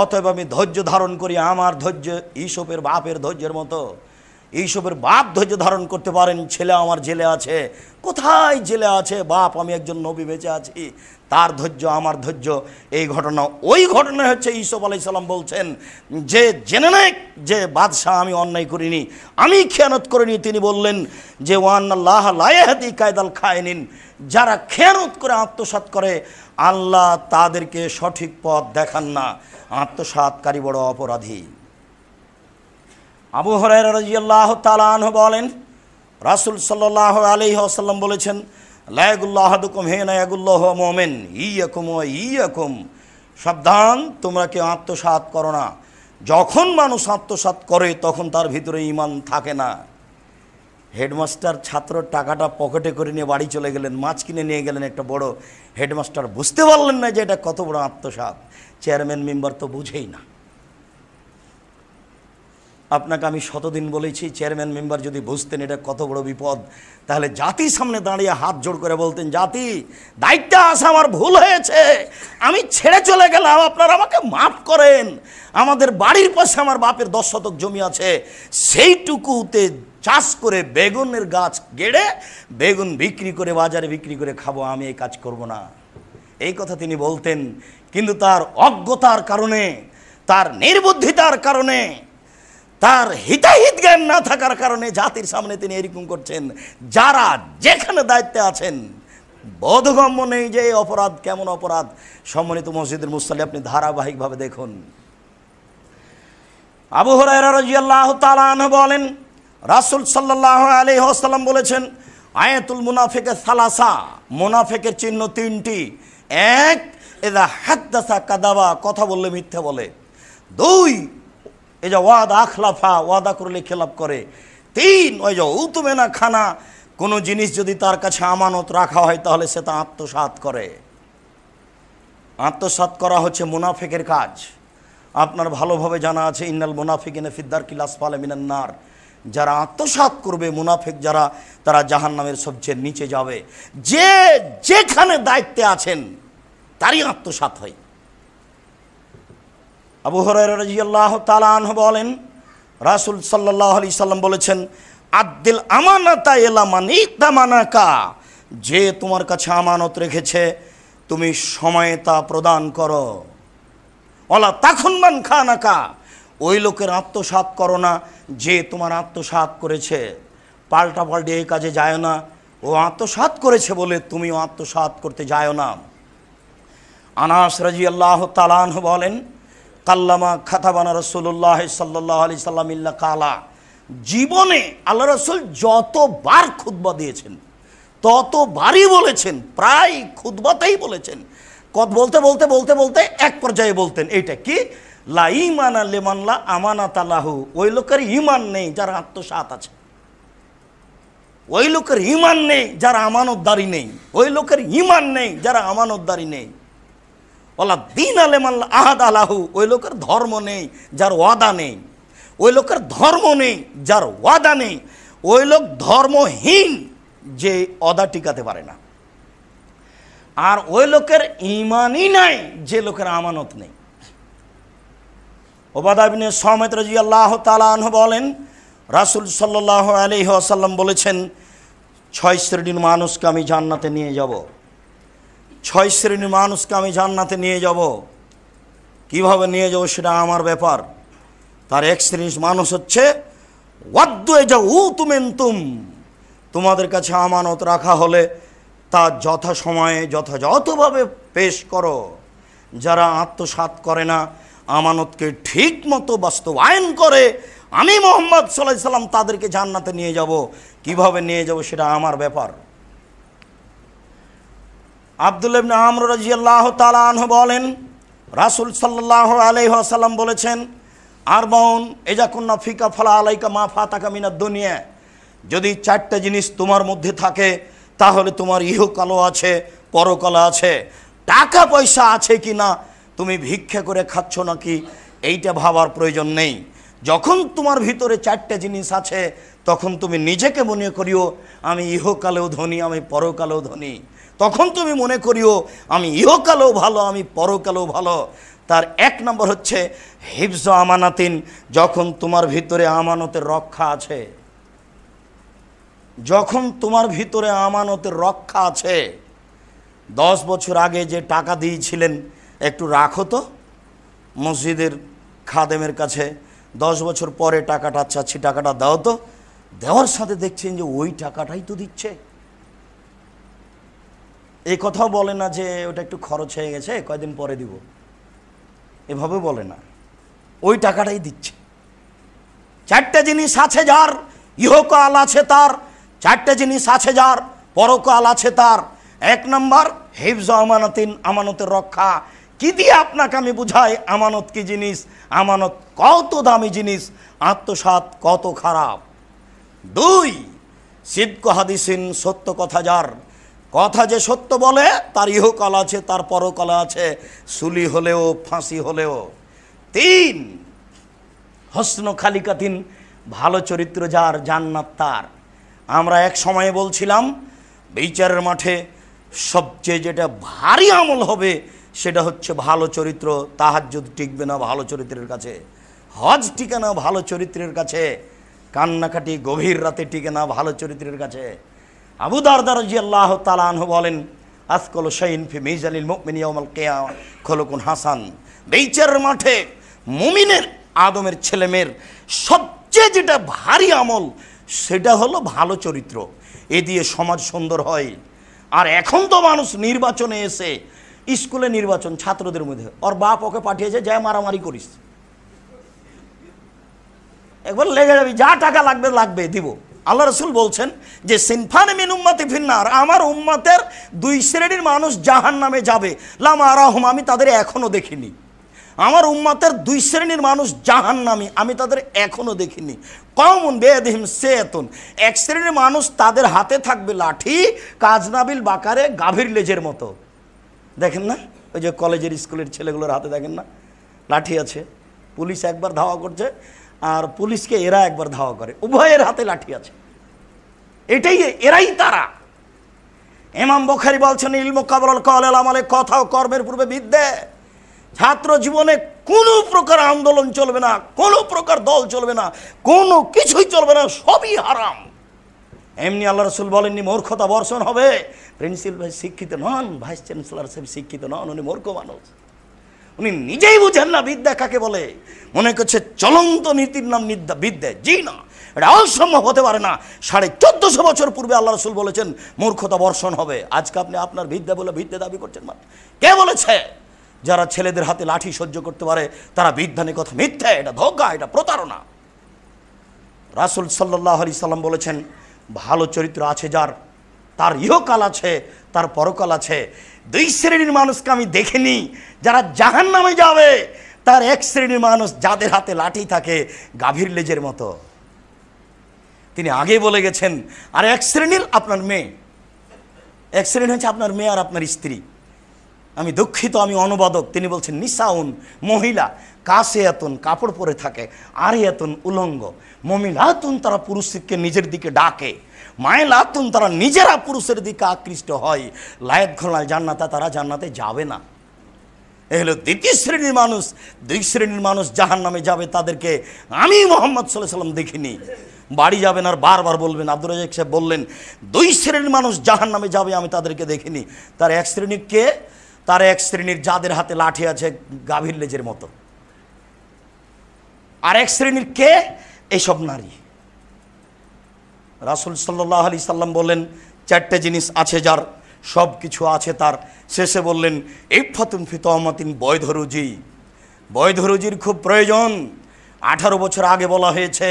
অতএব আমি ধৈর্য ধারণ করি। আমার ধৈর্য ইউসুফের বাপের ধৈর্যের মতো। ইউসুফের বাপ ধৈর্য ধারণ করতে পারেন। ছেলে আমার জেলে আছে। কোথায় জেলে আছে? বাপ, আমি একজন নবী, বেঁচে আছি। তার ধৈর্য আমার ধৈর্য। এই ঘটনা, ওই ঘটনা হচ্ছে ইউসুফ আলাইহিস সালাম বলছেন যে জেনে নেক যে বাদশাহ আমি অন্যায় করিনি, আমি খেয়ানত করিনি। তিনি বললেন যে ওয়ান্নাল্লাহ লা ইয়াহদি কায়দাল খায়নিন, যারা খেয়ানত করে আত্মসাৎ করে আল্লাহ তাদেরকে সঠিক পথ দেখান না। আত্মসাৎকারী বড় অপরাধী। আবু হুরায়রা রাদিয়াল্লাহু তাআলা আনহু বলেন, রাসূল সাল্লাল্লাহু আলাইহি ওয়াসাল্লাম বলেছেন, লা ইয়াগুল্লু আহাদুকুম হিনা ইয়াগুল্লুহু মুমিন ইয়াকুম ওয়া ইয়াকুম, সাবধান, তোমরা কেউ আত্মসাৎ করো না। যখন মানুষ আত্মসাৎ করে তখন তার ভিতরে ঈমান থাকে না। হেডমাস্টার ছাত্রর টাকাটা পকেটে করে নিয়ে বাড়ি চলে গেলেন, মাছ কিনে নিয়ে গেলেন একটা বড়। হেডমাস্টার বুঝতে পারলেন না যে এটা কত বড় আত্মসাৎ। চেয়ারম্যান মেম্বার তো বুঝেই না। আপনাকে আমি শতদিন বলেছি, চেয়ারম্যান মেম্বার যদি বুঝতেন এটা কত বড় বিপদ, তাহলে জাতির সামনে দাঁড়িয়ে হাত জোড় করে বলতেন, জাতি, দায়িত্ব আছে, আমার ভুল হয়েছে, আমি ছেড়ে চলে গেলাম, আপনারা আমাকে মাফ করেন। আমাদের বাড়ির পাশে আমার বাপের 10 শতক জমি আছে, সেইটুকুতে চাষ করে বেগুনের গাছ গেড়ে বেগুন বিক্রি করে বাজারে বিক্রি করে খাবো, আমি এই কাজ করব না। এই কথা তিনি বলতেন। কিন্তু তার অজ্ঞতার কারণে, তার নির্বুদ্ধিতার কারণে, তার হিতাহিত জ্ঞান না থাকার কারণে জাতির সামনে তিনি এরকম করছেন। যারা যেখানে দায়িত্বে আছেন বোধগম্য নেই যে এই অপরাধ কেমন অপরাধ। সম্মানিত মসজিদের মুসল্লি, আপনি ধারাবাহিকভাবে দেখুন। আবু হুরায়রা রাদিয়াল্লাহু তাআলা আনহু বলেন, রাসূল সাল্লাল্লাহু আলাইহি ওয়াসাল্লাম বলেছেন, আয়াতুল মুনাফিকে সালাসা, মুনাফিকের চিহ্ন 3টি। 1, ইযা হাদাসা কাযাবা, কথা বললে মিথ্যা বলে। 2, এই যে ওয়াদা আখলাফা, ওয়াদা করলে খেলাপ করে। 3, ওই যে উতুমেনা খানা, কোনো জিনিস যদি তার কাছে আমানত রাখা হয় তাহলে সে তা আত্মসাৎ করে। আত্মসাৎ করা হচ্ছে মুনাফিকের কাজ। আপনার ভালোভাবে জানা আছে, ইন্নাল মুনাফিকিনা ফিদ দারকিল আসফালি মিনান নার, যারা আত্মসাৎ করবে, মুনাফিক যারা, তারা জাহান্নামের সবচেয়ে নিচে যাবে। যে যেখানে দায়িত্বে আছেন তারই আত্মসাৎ হয়। আবু হুরায়রা রাদিয়াল্লাহু তাআলা আনহু বলেন, রাসূল সাল্লাল্লাহু আলাইহি সাল্লাম বলেছেন, আদ্দিল আমানাতা ইলা মান ইতামানাকা, যে তোমার কাছে আমানত রেখেছে তুমি সময়ে তা প্রদান করো। ওয়ালা তাখুন মান খানাকা, ওই লোকের আত্মসাৎ করো না যে তোমার আত্মসাৎ করেছে। পাল্টাপাল্টি এই কাজে যায় না। ও আত্মসাৎ করেছে বলে তুমিও আত্মসাৎ করতে যায় না। আনাস রাদিয়াল্লাহু তাআলা আনহু বলেন, কাল্লামা খাতাবানা রাসূলুল্লাহ সাল্লাল্লাহু আলাইহি সাল্লাম ইল্লা কালা, জীবনে আল্লাহ রাসূল যতবার খুতবা দিয়েছেন ততবারই বলেছেন, প্রায় খুতবাতেই বলেছেন। বলতে বলতে বলতে বলতে এক পর্যায়ে বলতেন, এইটা কি, লা ঈমানা লিমান লা আমানাতা লাহু, ওই লোকের ঈমান নেই যার আত্মসাৎ আছে। ওই লোকের ঈমান নেই যারা আমানতদারি নেই। ওই লোকের ঈমান নেই যারা আমানতদারি নেই। ওয়ালা দীন লিমান লা আহাদা লাহু, ওই লোকের ধর্ম নেই যার ওয়াদা নেই। ওই লোকের ধর্ম নেই যার ওয়াদা নেই। ওই লোক ধর্মহীন যে ওয়াদা টিকাতে পারে না। আর ওই লোকের ঈমানই নাই যে লোকের আমানত নেই। উবাদা ইবনে সামিত রাদিয়াল্লাহু তাআলা আনহু বলেন, রাসূল সাল্লাল্লাহু আলাইহি ওয়াসাল্লাম বলেছেন, 6 শ্রেণীর মানুষকে আমি জান্নাতে নিয়ে যাব। 6 শ্রেণীর মানুষকে আমি জান্নাতে নিয়ে যাব। কিভাবে নিয়ে যাব সেটা আমার ব্যাপার। তার 1 শ্রেণীর মানুষ হচ্ছে ওয়াদ্দু জাউতুমেনতুম, তোমাদের কাছে আমানত রাখা হলে তা যথাসময়ে যথাযথভাবে পেশ করো। যারা আত্মসাৎ করে না, আমানতকে ঠিক মতো বাস্তবায়ন করে, আমি মুহাম্মদ সাল্লাল্লাহু আলাইহি সাল্লাম তাদেরকে জান্নাতে নিয়ে যাব। কিভাবে নিয়ে যাব সেটা আমার ব্যাপার। আব্দুল্লাহ ইবনে আমর রাদিয়াল্লাহু তাআলা আনহু বলেন, রাসূল সাল্লাল্লাহু আলাইহি ওয়াসাল্লাম বলেছেন, আরবাউন ইযা কুন্না ফিকা ফালা আলাইকা মা ফাতাকা মিনাদ দুনিয়া, যদি 4টা জিনিস তোমার মধ্যে থাকে তাহলে তোমার ইহকালও আছে, পরকালও আছে। টাকা পয়সা আছে কি না, তুমি ভিক্ষা করে খাচ্ছ নাকি, এইটা ভাবার প্রয়োজন নেই। যখন তোমার ভিতরে 4টা জিনিস আছে তখন তুমি নিজেকে মনে করিও আমি ইহকালেও ধনী, আমি পরকালেও ধনী। তখন তুমি মনে করিও আমি ইহকালেও ভালো, আমি পরকালেও ভালো। তার 1 নম্বর হচ্ছে হিফজ আমানাতিন, যখন তোমার ভিতরে আমানতের রক্ষা আছে, যখন তোমার ভিতরে আমানতের রক্ষা আছে। 10 বছর আগে যে টাকা দিয়েছিলেন একটু রাখো তো মসজিদের খাদেমের কাছে, 10 বছর পরে টাকাটা চাচ্ছি টাকাটা দাও তো, দেওয়ার সাথে দেখছেন যে ওই টাকাটাই তো দিচ্ছে। এই কথাও বলে না যে ওটা একটু খরচ হয়ে গেছে কয়দিন পরে দিব, এভাবে বলে না, ওই টাকাটাই দিচ্ছে। 4টে জিনিস আছে যার, ইহকাল আছে তার, 4টে জিনিস আছে যার, পরকাল আছে তার। 1 নম্বর হিফজ আমানাতিন, আমানতের রক্ষা। কি দিয়ে আপনাকে আমি বুঝাই আমানত কি জিনিস, আমানত কত দামি জিনিস, আত্মসাৎ কত খারাপ। 2 সিদক হাদিসিন, সত্য কথা যার, কথা যে সত্য বলে তার ইহকাল আছে, তার পরকাল আছে, সুলি হলেও ফাঁসি হলেও। 3 হসন খালিকাতিন, ভালো চরিত্র যার, জান্নাত তার। আমরা এক সময়ে বলছিলাম বিচারের মাঠে সবচেয়ে যেটা ভারী আমল হবে সেটা হচ্ছে ভালো চরিত্র। তাহাজ্জুদ টিকবে না ভালো চরিত্রের কাছে, হজ টিকে না ভালো চরিত্রের কাছে, কান্নাকাটি গভীর রাতে টিকে না ভালো চরিত্রের কাছে। আবু দারদা রাদিয়াল্লাহু তাআলা আনহু বলেন, আসকালু শাইইন ফি মিজানিল মুমিনি ইয়াউমাল কিয়ামা খুলুকুন হাসান। বিচারের মাঠে মুমিনের, আদমের ছেলেমেয়ের সবচেয়ে যেটা ভারী আমল সেটা হলো ভালো চরিত্র। এ দিয়ে সমাজ সুন্দর হয়। আর এখন তো মানুষ নির্বাচনে এসে, স্কুলে নির্বাচন ছাত্রদের মধ্যে, ওর বাপ ওকে পাঠিয়েছে যায় মারামারি করিস, একবার লেগে যাবি, যা টাকা লাগবে লাগবে দিব। আল্লাহ রাসূল বলছেন যে সিনফান মিন উম্মতি ফিন্নার, আমার উম্মতের 2 শ্রেণীর মানুষ জাহান্নামে যাবে, লাম আরাহুম, আমি তাদের এখনো দেখিনি। আমার উম্মতের 2 শ্রেণীর মানুষ জাহান্নামী, আমি তাদের এখনো দেখিনি। কওমুন বিয়াদিহিম সায়াতুন, 1 শ্রেণীর মানুষ তাদের হাতে থাকবে লাঠি, কাজনাবিল বাকারে গাভীর লেজের মতো। দেখেন না ওই যে কলেজের স্কুলের ছেলেগুলোর হাতে দেখেন না লাঠি আছে, পুলিশ একবার ধাওয়া করছে আর পুলিশকে এরা একবার ধাওয়া করে, উভয়ের হাতে লাঠি আছে। এটাই এরাই তারা। ইমাম বুখারী বলছেন ইলমু কাবলাল কওলি ওয়াল আমালে, কথা ও কর্মের পূর্বে বিদ্যা। ছাত্র জীবনে কোনো প্রকার আন্দোলন চলবে না, কোনো প্রকার দল চলবে না, কোনো কিছুই চলবে না, সবই হারাম। এমনি আল্লাহ রাসূল বলেননি মূর্খতা বর্ষণ হবে। প্রিন্সিপাল ভাই শিক্ষিত নন, ভাইস চ্যান্সেলর সাহেব শিক্ষিত নন, উনি মূর্খ মানুষ, উনি নিজেই বুঝেন না বিদ্যা কাকে বলে। মনে করছে চলন্ত নীতির নাম বিদ্যা। জি না, এটা অসম্ভব হতে পারে না। 1450 বছর পূর্বে আল্লাহ রাসূল বলেছেন মূর্খতা বর্ষণ হবে। আজকে আপনি আপনার বিদ্যা বলে বিদ্যা দাবি করছেন। কে বলেছে? যারা ছেলেদের হাতে লাঠি সহ্য করতে পারে তারা বিদ্যানের কথা মিথ্যা, এটা ধোঁকা, এটা প্রতারণা। রাসূল সাল্লাল্লাহু আলাইহি সাল্লাম বলেছেন ভালো চরিত্র আছে যার, তার ইহকাল আছে, তার পরকাল আছে। 2 শ্রেণীর মানুষকে আমি দেখিনি যারা জাহান্নামে যাবে, তার 1 শ্রেণীর মানুষ যাদের হাতে লাঠি থাকে গাভীর লেজের মতো। তিনি আগেই বলে গেছেন। আর 1 শ্রেণীর আপনার মেয়ে, 1 শ্রেণী হচ্ছে আপনার মেয়ে আর আপনার স্ত্রী। আমি দুঃখিত, আমি অনুবাদক। তিনি বলছেন নিসাউন, মহিলা, কাসিয়াতুন, কাপড় পরে থাকে, আরিয়াতুন, উলঙ্গ, মুমিনাতুন, তারা পুরুষকে নিজের দিকে ডাকে, মাইলাতুন, তারা নিজেরা পুরুষের দিকে আকৃষ্ট হয়, লায়াত খোলাল জান্নাতা, তারা জান্নাতে যাবে না। এ হলো 2 শ্রেণীর মানুষ। 2 শ্রেণীর মানুষ জাহান্নামে যাবে, তাদেরকে আমি মুহাম্মদ সাল্লাল্লাহু আলাইহি ওয়াসাল্লাম দেখিনি। বাড়ি যাবেন আর বারবার বলবেন। আব্দুর রাজ্জাক সাহেব বললেন 2 শ্রেণীর মানুষ জাহান্নামে যাবে, আমি তাদেরকে দেখিনি। তার 1 শ্রেণীর কে? তার 1 শ্রেণীর যাদের হাতে লাঠি আছে গাভীর লেজের মতো। আর 1 শ্রেণীর কে? এইসব নারী। রাসূল সাল্লাল্লাহু আলাইহি সাল্লাম বললেন 4টে জিনিস আছে যার, সব কিছু আছে তার। শেষে বললেন ইফাতুন ফি তাওমাতিন, বৈধ রুজি। বৈধ রুজির খুব প্রয়োজন। 18 বছর আগে বলা হয়েছে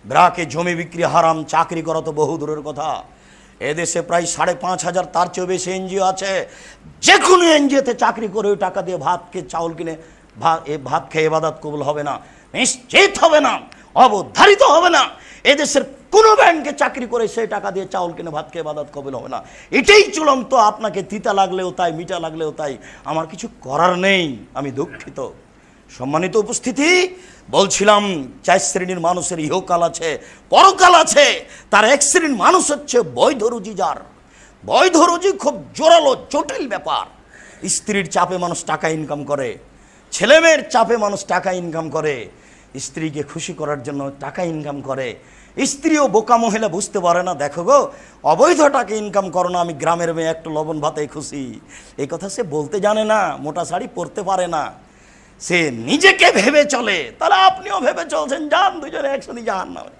ব্রাকে জমি বিক্রি হারাম, চাকরি করা তো বহু দূরের কথা। এদেশে প্রায় 5,500 তার চেয়েও বেশি এনজিও আছে। যে কোনো এনজিওতে চাকরি করে ওই টাকা দিয়ে চাউল কিনে ভাত খেয়ে ইবাদত কবুল হবে না, নিশ্চিত হবে না, অবধারিত হবে না। এদেশের কোনো ব্যাংকে চাকরি করে সেই টাকা দিয়ে চাউল কিনে ভাত খেয়ে ইবাদত কবুল হবে না। এটাই চূড়ান্ত। আপনাকে তিতা লাগলেও তাই, মিঠা লাগলেও তাই, আমার কিছু করার নেই, আমি দুঃখিত। সম্মানিত উপস্থিতি, বলছিলাম 4 শ্রেণীর মানুষের ইহকাল আছে, পরকাল আছে। তার 1 শ্রেণীর মানুষ হচ্ছে বৈধ রুজি যার, বৈধ রুজি খুব জোরালো জটিল ব্যাপার। স্ত্রীর চাপে মানুষ টাকা ইনকাম করে, ছেলেমেয়ের চাপে মানুষ টাকা ইনকাম করে, স্ত্রীকে খুশি করার জন্য টাকা ইনকাম করে। স্ত্রীও বোকা মহিলা বুঝতে পারে না, দেখো গো অবৈধ টাকা ইনকাম করো না, আমি গ্রামের মেয়ে একটু লবণ ভাতে খুশি, এই কথা সে বলতে জানে না, মোটা শাড়ি পরতে পারে না, সে নিজেকে ভেবে চলে। তাহলে আপনিও ভেবে চলছেন যান দুজনে একসাথে জাহান্নামে।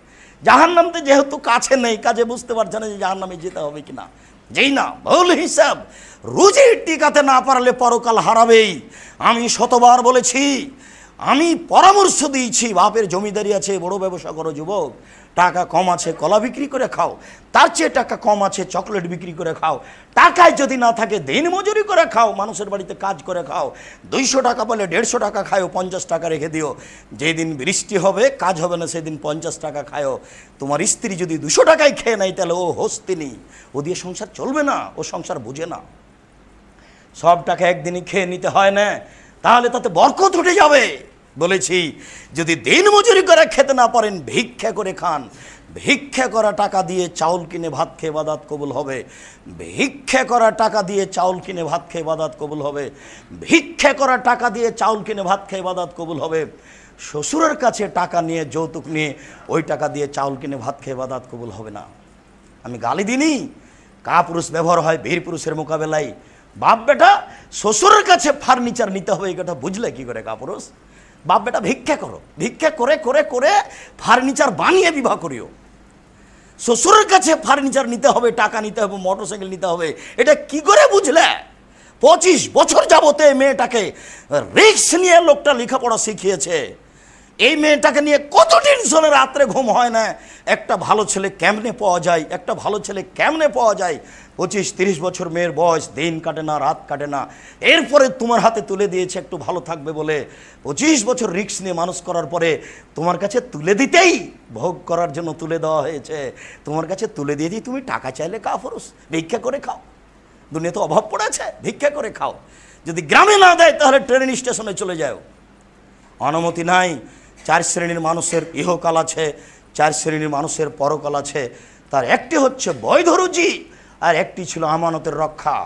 জাহান্নামতে যেহেতু কাছে নেই, কাজে বুঝতে পারছে না যে জাহান্নামে যেতে হবে কিনা। যেই না ভুল হিসাব, রুজি টিকাতে না পারলে পরকাল হারাবেই। আমি শতবার বলেছি, আমি পরামর্শ দিয়েছি, বাপের জমিদারি আছে বড় ব্যবসা করো যুবক, টাকা কম আছে কলা বিক্রি করে খাও, তার চেয়ে টাকা কম আছে চকলেট বিক্রি করে খাও, টাকায় যদি না থাকে দিন মজুরি করে খাও, মানুষের বাড়িতে কাজ করে খাও, 200 টাকা পেলে 150 টাকা খাও, 50 টাকা রেখে দিও, যেদিন বৃষ্টি হবে কাজ হবে না সেদিন 50 টাকা খাও। তোমার স্ত্রী যদি 200 টাকায় খেয়ে নেয় তাহলে ও হস্তিনী, ও দিয়ে সংসার চলবে না, ও সংসার বুঝে না। সব টাকা একদিনই খেয়ে নিতে হয় না, তাহলে তাতে বরকত উঠে যাবে। বলেছি যদি দিন মজুরি করে খেতে না পারেন ভিক্ষা করে খান, ভিক্ষা করা টাকা দিয়ে চাউল কিনে ভাত খেয়ে ইবাদত কবুল হবে, ভিক্ষা করা টাকা দিয়ে চাউল কিনে ভাত খেয়ে ইবাদত কবুল হবে, ভিক্ষা করা টাকা দিয়ে চাউল কিনে ভাত খেয়ে ইবাদত কবুল হবে। শ্বশুরের কাছে টাকা নিয়ে যৌতুক নিয়ে ওই টাকা দিয়ে চাউল কিনে ভাত খেয়ে ইবাদত কবুল হবে না। আমি গালি দিইনি, কাপুরুষ ব্যবহার হয় বীর পুরুষের মোকাবেলায়। বাপ বেটা শ্বশুরের কাছে ফার্নিচার নিতে হবে এই কথা বুঝলে কি করে কাপুরুষ? বাপ বেটা ভিক্ষা করো, ভিক্ষা করে করে করে ফার্নিচার বানিয়ে বিবাহ করিও। শ্বশুরের কাছে ফার্নিচার নিতে হবে, টাকা নিতে হবে, মোটরসাইকেল নিতে হবে, এটা কি করে বুঝলে? 25 বছর যাবতে মেয়েটাকে রিস্ক নিয়ে লোকটা লেখাপড়া শিখিয়েছে। এই মেয়েটাকে নিয়ে কত টেনশনে রাত্রে ঘুম হয় না, একটা ভালো ছেলে কেমনে পাওয়া যায়, একটা ভালো ছেলে কেমনে পাওয়া যায়। 25-30 বছর মেয়ের বয়স, দিন কাটে না রাত কাটে না, এরপরে তোমার হাতে তুলে দিয়েছে একটু ভালো থাকবে বলে। 25 বছর রিস্ক নিয়ে মানুষ করার পরে তোমার কাছে তুলে দিতেই, ভোগ করার জন্য তুলে দেওয়া হয়েছে, তোমার কাছে তুলে দিয়ে দিই তুমি টাকা চাইলে কাপুরুষ, ভিক্ষা করে খাও। দুনিয়া তো অভাব পড়েছে, ভিক্ষা করে খাও। যদি গ্রামে না দেয় তাহলে ট্রেন স্টেশনে চলে যাও। অনুমতি নাই। 4 শ্রেণীর মানুষের ইহকাল আছে, 4 শ্রেণীর মানুষের পরকাল আছে। তার একটি হচ্ছে বৈধ রুজি, আর একটি ছিল আমানতের রক্ষা।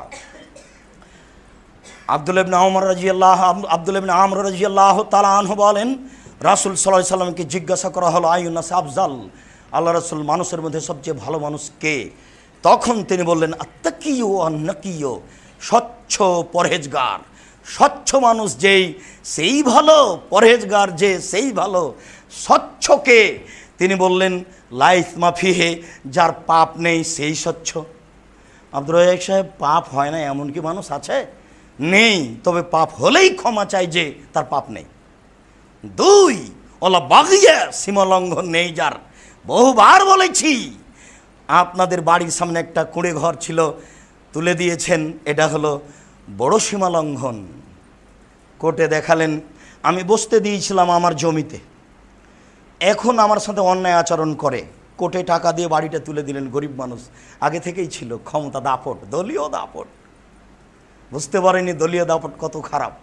আব্দুল্লাহ ইবনে আমর রাদিয়াল্লাহু তাআলা আনহু বলেন, রাসূল সাল্লাল্লাহু আলাইহি সাল্লামকে জিজ্ঞাসা করা হলো আইয়ুন্নাস আফজাল, আল্লাহ রাসূল মানুষের মধ্যে সবচেয়ে ভালো মানুষ কে? তখন তিনি বললেন আত্তাকিয়ু আন-নাকিয়ু, স্বচ্ছ পরহেজগার। স্বচ্ছ মানুষ যেই সেই ভালো, পরহেজগার যে সেই ভালো। স্বচ্ছকে তিনি বললেন লা ইসমা ফিহি, যার পাপ নেই সেই স্বচ্ছ। আব্দুর রাজ্জাক সাহেব, পাপ হয় না এমন কি মানুষ আছে? নেই, তবে পাপ হলেই ক্ষমা চাই যে তার পাপ নেই। 2 ওলা বাগিয়া, সীমালঙ্ঘন নেই যার। বহুবার বলেছি, আপনাদের বাড়ির সামনে একটা কুঁড়ে ঘর ছিল, তুলে দিয়েছেন, এটা হলো বড় সীমালঙ্ঘন। কোর্টে দেখালেন আমি বসতে দিয়েছিলাম আমার জমিতে, এখন আমার সাথে অন্যায় আচরণ করে, কোর্টে টাকা দিয়ে বাড়িটা তুলে দিলেন। গরিব মানুষ, আগে থেকেই ছিল ক্ষমতা দাপট, দলীয় দাপট, বুঝতে পারেনি দলীয় দাপট কত খারাপ,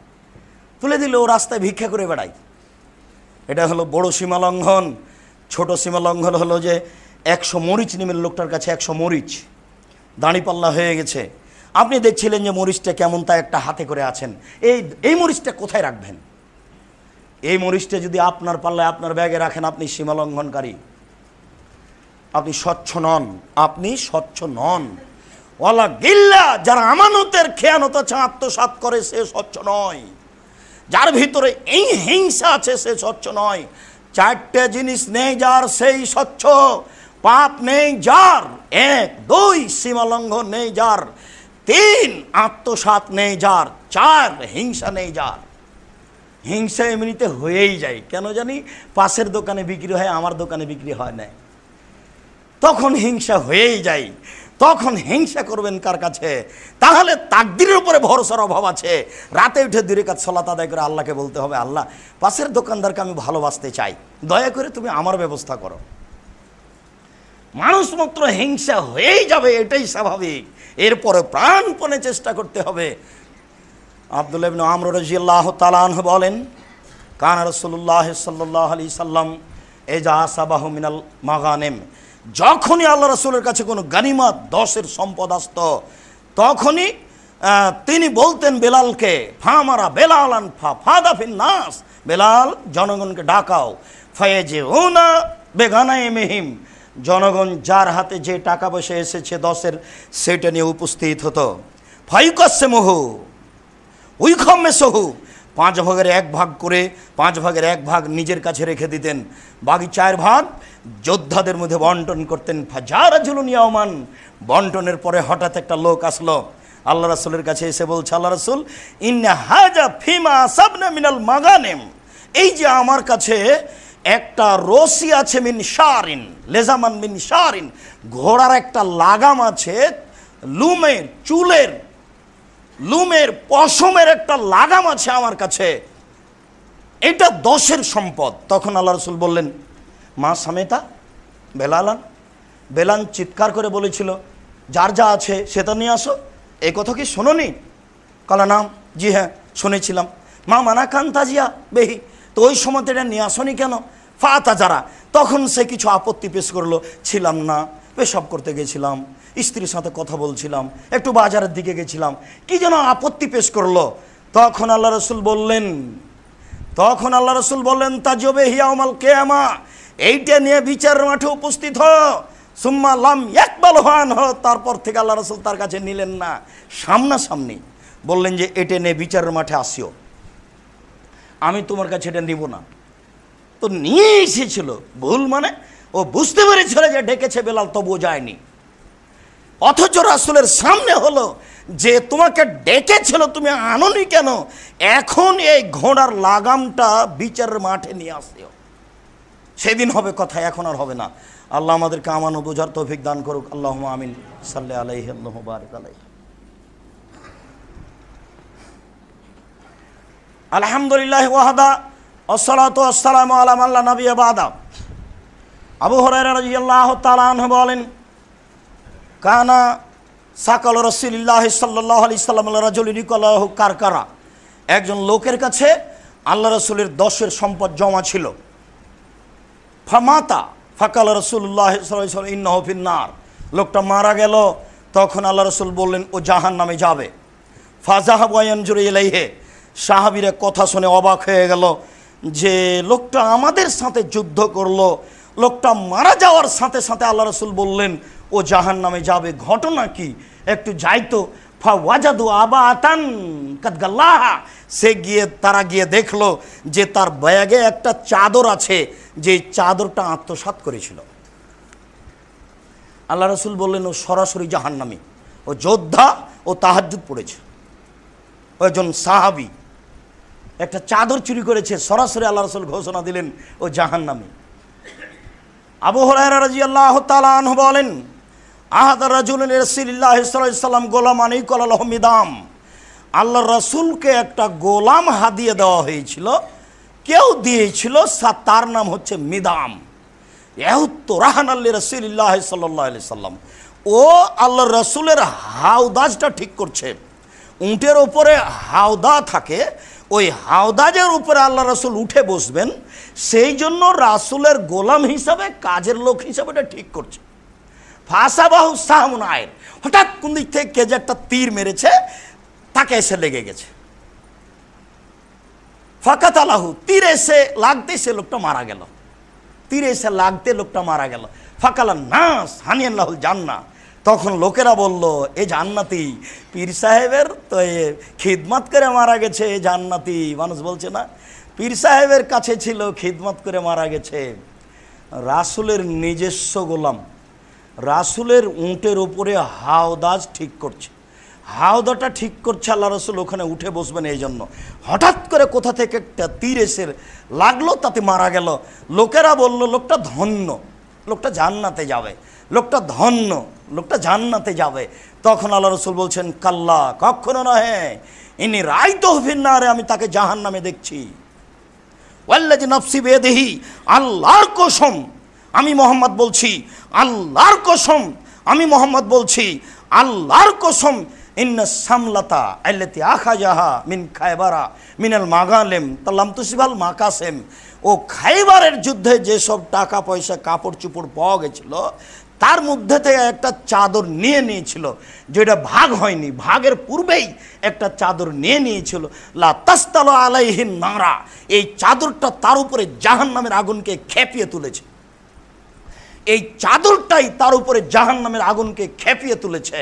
তুলে দিল। ও রাস্তায় ভিক্ষা করে বেড়ায়, এটা হলো বড় সীমালঙ্ঘন। ছোট সীমালঙ্ঘন হলো যে 100 মরিচ নিমের লোকটার কাছে 100 মরিচ, দাঁড়িপাল্লা হয়ে গেছে। আপনি দেখছিলেন যে মরিচটা কেমন, তা একটা হাতে করে আছেন, এই মরিচটা কোথায় রাখবেন? এই মরিচটা যদি আপনার পাল্লায় আপনার ব্যাগে রাখেন, আপনি সীমালঙ্ঘনকারী, আপনি স্বচ্ছ নন, আপনি স্বচ্ছ নন। ওয়ালা গিল্লা, যারা আমানতের খেয়ানত আছে, আত্মসাৎ করে, সে স্বচ্ছ নয়। যার ভিতরে এই হিংসা আছে সে স্বচ্ছ নয়। 4টে জিনিস নেই যার সেই স্বচ্ছ। পাপ নেই যার, 1, 2 সীমালঙ্ঘন নেই যার, 3 আত্মসাৎ নেই যার, 4 হিংসা নেই যার। হিংসা এমনিতে হয়েই যায়, কেন জানি পাশের দোকানে বিক্রি হয়, আমার দোকানে বিক্রি হয় না, তখন হিংসা হয়েই যায়। তখন হিংসা করবেন কার কাছে? তাহলে তাকদীরের উপরে ভরসার অভাব আছে। রাতে উঠে 2 রাকাত সালাত আদায় করে আল্লাহকে বলতে হবে, আল্লাহ পাশের দোকানদারকে আমি ভালোবাসতে চাই, দয়া করে তুমি আমার ব্যবস্থা করো। মানুষ মাত্র হিংসা হয়েই যাবে, এটাই স্বাভাবিক। এরপরে প্রাণপণে চেষ্টা করতে হবে। আব্দুল্লাহ ইবনে আমর রাদিয়াল্লাহু তাআলা আনহু বলেন, কানা রাসূলুল্লাহ সাল্লাল্লাহু আলাইহি সাল্লাম ইজা আসাবাহু মিনাল মাগানিম যখনই আল্লাহ রাসূলের কাছে কোনো গানিমাত দশের সম্পদ আসত, তখনই তিনি বলতেন বেলালকে, ফামারা বেলালান ফাদাফিন নাস, বেলাল জনগণকে ডাকাও, ফায়াজিউনা বেগানাইমিহিম, জনগণ যার হাতে যে টাকা পয়সা এসেছে দশের সেটা নিয়ে উপস্থিত হতো। ফাইকাসেমহু উইখমেসহু, 5 ভাগের 1 ভাগ করে 5 ভাগের 1 ভাগ নিজের কাছে রেখে দিতেন, বাকি 4 ভাগ যোদ্ধাদের মধ্যে বন্টন করতেন। ফাজারাজুলুন ইয়াওমান, বন্টনের পরে হঠাৎ একটা লোক আসলো আল্লাহ রাসূলের কাছে, এসে বলছে, আল্লাহ রাসূল, ইন্না হাজা ফিমা সাবনা মিনাল মাগানিম, এই যে আমার কাছে একটা রশি আছে, মিন শারিন লেজামান মিন শারিন, ঘোড়ার একটা লাগাম আছে, লুমের চুলের লুমের পশমের একটা লাগাম আছে আমার কাছে, এটা 10-এর সম্পদ। তখন আল্লাহ রাসূল বললেন, মা সামেতা বেলালান, বেলাল চিৎকার করে বলেছিল, যার যা আছে সেটা নিয়ে আসো, এই কথা কি শোনোনি? কালা নাম, জি হ্যাঁ শুনেছিলাম। মা মানা কান তাজিয়া বেহি, তো ওই সময় এটা নিয়ে আসনি কেন? ফাতা যারা, তখন সে কিছু আপত্তি পেশ করলো, ছিলাম না, পেশাব করতে গেছিলাম, স্ত্রীর সাথে কথা বলছিলাম, একটু বাজারের দিকে গেছিলাম, কি যেন আপত্তি পেশ করলো। তখন আল্লাহ রাসূল বললেন, তাজবে হিয়াউমাল কিয়ামা, এইটা নিয়ে বিচারের মাঠে উপস্থিত হ। সুম্মা লাম ইয়াকবাল হান, তারপর থেকে আল্লাহ রাসূল তার কাছে নিলেন না, সামনাসামনি বললেন যে এটা নিয়ে বিচারের মাঠে আসিও, আমি তোমার কাছে এটা নিব না। তো নিয়ে এসেছিল, ভুল মানে ও বুঝতে পেরেছিল যে ডেকেছে বেলাল, তবুও যায়নি। অথচ রাসূলের সামনে হলো যে তোমাকে ডেকেছিল, তুমি আনোনি কেন? এখন এই ঘোড়ার লাগামটা বিচারের মাঠে নিয়ে আসিও, সেদিন হবে কথা, এখন আর হবে না। আল্লাহ আমাদেরকে আমানো বোঝার তৌফিক দান করুক। আল্লাহুম্মা আমিন। সাল্লি আলাইহি আল্লাহু বারিক আলাইহি। আলহামদুলিল্লাহি ওয়াহদা ওয়াসসালাতু ওয়াসসালামু আলা মান লা নাবিয়্যা বা'দা। আবু হুরায়রা রাদিয়াল্লাহু তাআলা আনহু বলেন, কানা সাকাল রাসূলুল্লাহ সাল্লাল্লাহু আলাইহি সাল্লাম রাজুলিন ইয়াকুলু কারকারা, একজন লোকের কাছে আল্লাহ রাসূলের 10-এর সম্পদ জমা ছিল। ফামাতা ফাকাল রাসূলুল্লাহ সাল্লাল্লাহু আলাইহি ওয়াসাল্লাম ইন্নাহু ফিন্নার, লোকটা মারা গেল। তখন আল্লাহ রাসূল বললেন, ও জাহান্নামে যাবে। ফাযাহাবু ইয়ানজুরু ইলাইহি, সাহাবীরা কথা শুনে অবাক হয়ে গেল যে লোকটা আমাদের সাথে যুদ্ধ করলো, লোকটা মারা যাওয়ার সাথে সাথে আল্লাহ রাসূল বললেন ও জাহান্নামে যাবে, ঘটনা কি? একটু যাইতো। ফাওয়াজাদু আবাতান কাদ গাল্লাহা, তারা গিয়ে দেখলো যে তার ব্যাগে একটা চাদর আছে, যে চাদরটা আত্মসাৎ করেছিল। আল্লাহ রাসূল বললেন ও সরাসরি জাহান্নামী, ও যোদ্ধা, ও তাহাজ্জুদ পড়েছে। ওইজন সাহাবী একটা চাদর চুরি করেছে, সরাসরি আল্লাহ রাসূল ঘোষণা দিলেন ও জাহান্নামী। আবু হুরায়রা রাদিয়াল্লাহু তাআলা আনহু বলেন, আহাদা রাজুলুন রাসূলুল্লাহ সাল্লাল্লাহু আলাইহি ওয়াসাল্লাম গোলামানি কলালাহু মিদাম, আল্লাহ রাসূলকে একটা গোলাম হাদিয়া দেওয়া হয়েছিল, কেউ দিয়েছিল, তার নাম হচ্ছে মিদাম। রাসূলুল্লাহ সাল্লাল্লাহু আলাইহি ওয়াসাল্লাম, ও আল্লাহ রাসূলের হাওদাজটা ঠিক করছে। উটের উপরে হাওদা থাকে, ওই হাওদাজের উপরে আল্লাহ রাসূল উঠে বসবেন, সেই জন্য রাসূলের গোলাম হিসাবে, কাজের লোক হিসাবে এটা ঠিক করছে। ফাসাবাহু সাহমুন আয়ের, হঠাৎ কোন দিক থেকে কে যে একটা তীর মেরেছে, তাকে এসে লেগে গেছে। ফাকাতালাহু, তীর এসে লাগতে সে লোকটা মারা গেল, তীর এসে লাগতে লোকটা মারা গেল। ফাকালান নাস হানিয়াল্লাহুল জান্নাহ, তখন লোকেরা বলল, এ জান্নাতি, পীর সাহেবের তো খিদমত করে মারা গেছে, এ জান্নাতি। মানুষ বলছে না, পীর সাহেবের কাছে ছিল, খিদমত করে মারা গেছে। রাসূলের নিজস্ব গোলাম, রাসূলের উটের উপরে হাওদাজ ঠিক করছে, হাওদাটা ঠিক করছে, আল্লাহ রাসূল ওখানে উঠে বসবেন। এই জন্য হঠাৎ করে কোথা থেকে একটা তীর এসে লাগলো, তাতে মারা গেল। লোকেরা বলল, লোকটা ধন্য, লোকটা জান্নাতে যাবে, লোকটা ধন্য, লোকটা জান্নাতে যাবে। তখন আল্লাহ রাসূল বলছেন, কাল্লা, কখনো নহে, ইনি রাইতুহু ফিন্নারে, আমি তাকে জাহান্নামে দেখছি। ওয়াল্লাযী নাফসি বিয়াদিহি, আল্লাহর কসম আমি মুহাম্মদ বলছি, আল্লাহর কসম আমি মুহাম্মদ বলছি, আল্লাহর কসম, ইন্না সামলাতা আল্লাতি আখাজাহা মিন খায়বারা মিনাল মাগালেম তাল্লাম তুসিবাল মাকাসেম। ও খাইবারের যুদ্ধে যেসব টাকা পয়সা কাপড় চুপড় পাওয়া গেছিল তার মধ্যে থেকে একটা চাদর নিয়ে নিয়েছিল, যেটা ভাগ হয়নি, ভাগের পূর্বেই একটা চাদর নিয়ে নিয়েছিল। লা তাস্তালো আলাইহিন নারা, এই চাদরটা তার উপরে জাহান্নামের আগুনকে খেপিয়ে তুলেছে। এই চাদরটাই তার উপরে জাহান্নামের আগুনকে খেপিয়ে তুলেছে।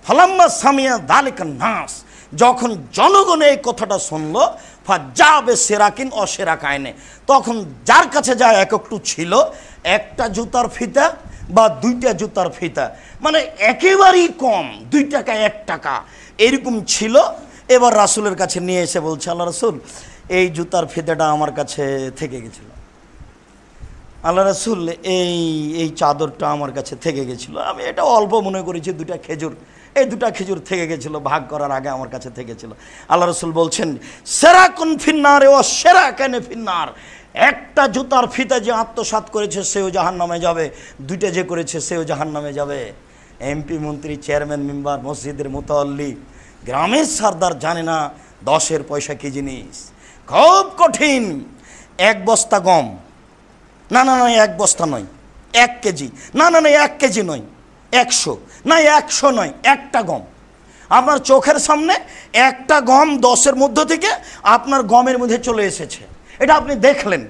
ফালাম্মা সামিয়া দালিকা নাস, যখন জনগণ এই কথাটা শুনলো, যাবে সেরাকিন অসেরাকায়নে, তখন যার কাছে যা এক একটু ছিল, একটা জুতার ফিতা বা দুইটা জুতার ফিতা, মানে একেবারেই কম, 2 টাকা 1 টাকা এরকম ছিল। এবার রাসূলের কাছে নিয়ে এসে বলছে, আল্লাহ রাসূল এই জুতার ফিতাটা আমার কাছে থেকে গেছিল, আল্লাহ রাসূল এই চাদরটা আমার কাছে থেকে গেছিল, আমি এটা অল্প মনে করেছি 2টা খেজুর, এই 2টা খেজুর থেকে গেছিল, ভাগ করার আগে আমার কাছে থেকেছিল। আল্লাহ রাসূল বলছেন সেরাকুন ফিন্নার ও সেরাকানে ফিন্নার, একটা জুতার ফিতা যে আত্মসাৎ করেছে সেও জাহান্নামে যাবে, 2টা যে করেছে সেও জাহান্নামে যাবে। এমপি মন্ত্রী চেয়ারম্যান মেম্বার মসজিদের মুতাল্লি গ্রামের সর্দার জানে না 10-এর পয়সা কি জিনিস, খুব কঠিন। 1 বস্তা গম, না না না 1 বস্তা নয়, 1 কেজি, না না না 1 কেজি নয়, 100 না 100 নয়, একটা গম আপনার চোখের সামনে, একটা গম 10-এর মধ্য থেকে আপনার গমের মধ্যে চলে এসেছে, এটা আপনি দেখলেন,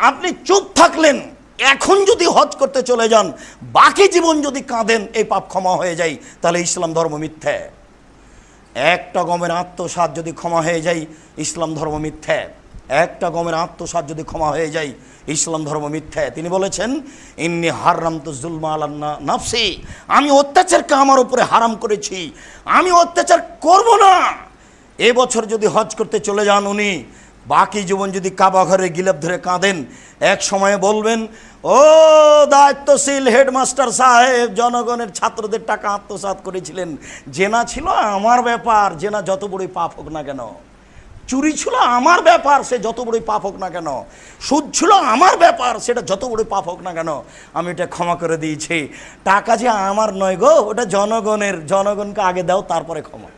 আপনি চুপ থাকলেন। এখন যদি হজ করতে চলে যান, বাকি জীবন যদি কাঁদেন এই পাপ ক্ষমা হয়ে যায়, তাহলে ইসলাম ধর্ম মিথ্যে। একটা গমের আত্মসাৎ যদি ক্ষমা হয়ে যায়, ইসলাম ধর্ম মিথ্যে। একটা গমের আত্মসাৎ যদি ক্ষমা হয়ে যায়, ইসলাম ধর্ম মিথ্যে। তিনি বলেছেন ইন্নী হারামতু যুলমা আলা নাফসি, আমি অত্যাচারকে আমার উপরে হারাম করেছি, আমি অত্যাচার করব না। এবছর যদি হজ করতে চলে যান উনি, বাকি জীবন যদি কাবা ঘরে গিলাপ ধরে কাঁদেন, এক সময়ে বলবেন, ও দায়িত্বশীল হেডমাস্টার সাহেব, জনগণের ছাত্রদের টাকা আত্মসাৎ করেছিলেন, জেনা ছিল আমার ব্যাপার, জেনা যত বড়ই পাপ হোক না কেন, চুরি ছিল আমার ব্যাপার, সে যত বড়ই পাপ হোক না কেন, সুদ ছিল আমার ব্যাপার, সেটা যত বড়ই পাপ হোক না কেন, আমি এটা ক্ষমা করে দিয়েছি। টাকা যে আমার নয় গো, ওটা জনগণের, জনগণকে আগে দাও তারপরে ক্ষমা,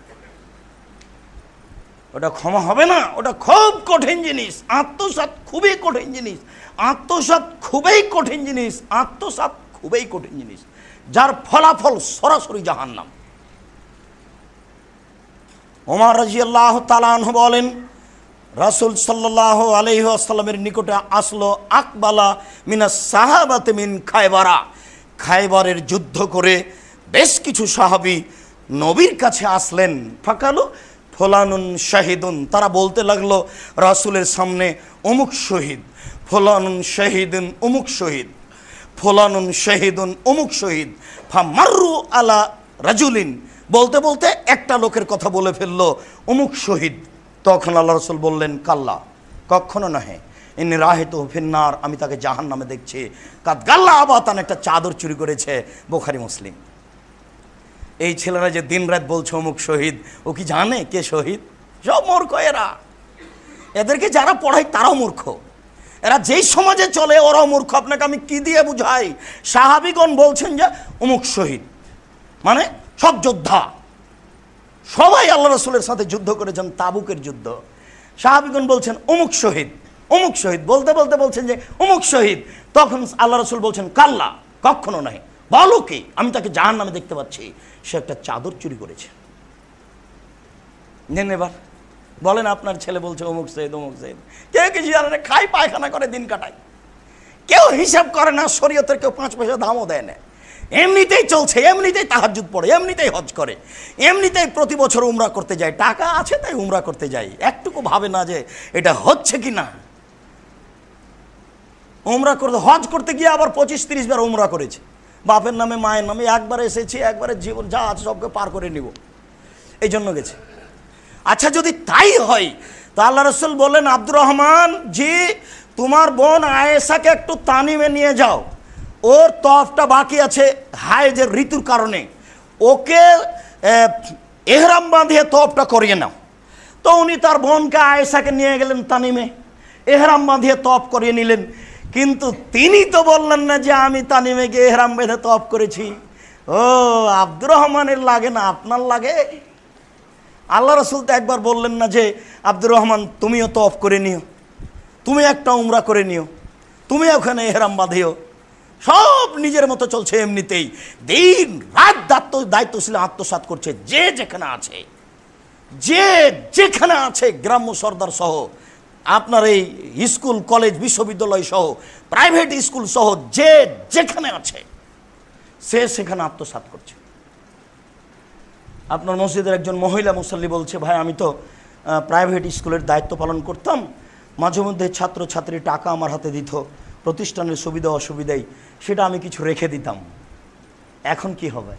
ওটা ক্ষমা হবে না, ওটা খুব কঠিন জিনিস। আত্মসাৎ খুবই কঠিন জিনিস, আত্মসাৎ খুবই কঠিন জিনিস, আত্মসাৎ খুবই কঠিন জিনিস, যার ফলাফল সরাসরি জাহান্নাম। ওমর রাদিয়াল্লাহু তাআলা আনহু বলেন, রাসূল সাল্লাল্লাহু আলাইহি ওয়াসাল্লামের নিকটে আসলো আকবালা মিনাস সাহাবাতে মিন খায়বারা, খায়বারের যুদ্ধ করে বেশ কিছু সাহাবী নবীর কাছে আসলেন। ফাকালু ফলানুন শাহিদুন, তারা বলতে লাগলো রাসূলের সামনে অমুক শহীদ, ফলানুন শাহিদুন অমুক শহীদ, ফলানুন শাহিদুন অমুক শহীদ। ফামাররু আলা রাজুলিন, বলতে বলতে একটা লোকের কথা বলে ফেললো অমুক শহীদ। তখন আল্লাহ রাসূল বললেন, কাল্লা, কখনো নহে, ইন্নী রাহিতু ফিন্নার, আমি তাকে জাহান্নামে দেখছি। কাদ গাল্লা আবাতান, একটা চাদর চুরি করেছে, বুখারী মুসলিম। এই ছেলেরা যে দিন রাত বলছে অমুক শহীদ, ও কি জানে কে শহীদ? সব মূর্খ এরা, এদেরকে যারা পড়ায় তারাও মূর্খ, এরা যেই সমাজে চলে ওরাও মূর্খ। আপনাকে আমি কি দিয়ে বুঝাই? সাহাবীগণ বলছেন যে অমুক শহীদ, মানে সব যোদ্ধা, সবাই আল্লাহ রাসূলের সাথে যুদ্ধ করেছেন, তাবুকের যুদ্ধ। সাহাবীগণ বলছেন অমুক শহীদ, অমুক শহীদ, বলতে বলতে বলছেন যে অমুক শহীদ। তখন আল্লাহ রাসূল বলছেন, কাল্লা, কখনো নয়, বলো কি, আমি তাকে জাহান্নামে দেখতে পাচ্ছি, সে একটা চাদর চুরি করেছে। নেন এবার বলেন, আপনার ছেলে বলছে অমুক শহীদ অমুক শহীদ, কেউ কিছু জানে না, খায় পায়খানা করে দিন কাটায়, কেউ হিসাব করে না, শরীয়তের কেউ 5 পয়সা দামও দেয় না, এমনিতেই চলছে, এমনিতেই তাহাজ্জুদ পড়ে, এমনিতেই হজ করে, এমনিতেই প্রতি বছর উমরা করতে যায়, টাকা আছে তাই উমরা করতে যায়, একটুকু ভাবে না যে এটা হচ্ছে কি না। উমরা করতে, হজ করতে গিয়ে আবার 25-30 বার উমরা করেছে, বাপের নামে মায়ের নামে, একবার এসেছি, একবারে জীবন যা আছে সবকে পার করে নিব, এই জন্য গেছে। আচ্ছা যদি তাই হয়, তা আল্লাহ রাসূল বললেন, আব্দুর রহমান জি, তোমার বোন আয়েশাকে একটু তানিমে নিয়ে যাও, ওর তফটা বাকি আছে হায়েজের ঋতুর কারণে, ওকে এহরাম বাঁধিয়ে তফটা করিয়ে নাও। তো উনি তার বোনকে আয়েশাকে নিয়ে গেলেন তানিমে, এহরাম বাঁধিয়ে তফ করিয়ে নিলেন। কিন্তু তিনি তো বললেন না যে আমি তানিমে গিয়ে এহরাম বেঁধে তফ করেছি, ও আব্দুর রহমানের লাগে না, আপনার লাগে? আল্লাহ রাসূল তো একবার বললেন না যে আব্দুর রহমান তুমিও তওয়াফ করে নিও, তুমি একটা উমরা করে নিও, তুমি ওখানে ইহরাম বাঁধিও? সব নিজের মতো চলছে এমনিতেই, দিন রাত দায়িত্বশীল আত্মসাৎ করছে। যে যেখানে আছে, যে যেখানে আছে, গ্রাম্য সর্দার সহ, আপনার এই স্কুল কলেজ বিশ্ববিদ্যালয় সহ, প্রাইভেট স্কুল সহ, যে যেখানে আছে সে সেখানে আত্মসাৎ করছে। আপনার মসজিদের একজন মহিলা মুসল্লি বলছে, ভাই আমি তো প্রাইভেট স্কুলের দায়িত্ব পালন করতাম, মাঝে মধ্যে ছাত্রছাত্রী টাকা আমার হাতে দিত, প্রতিষ্ঠানের সুবিধা অসুবিধাই, সেটা আমি কিছু রেখে দিতাম। এখন কি হবে?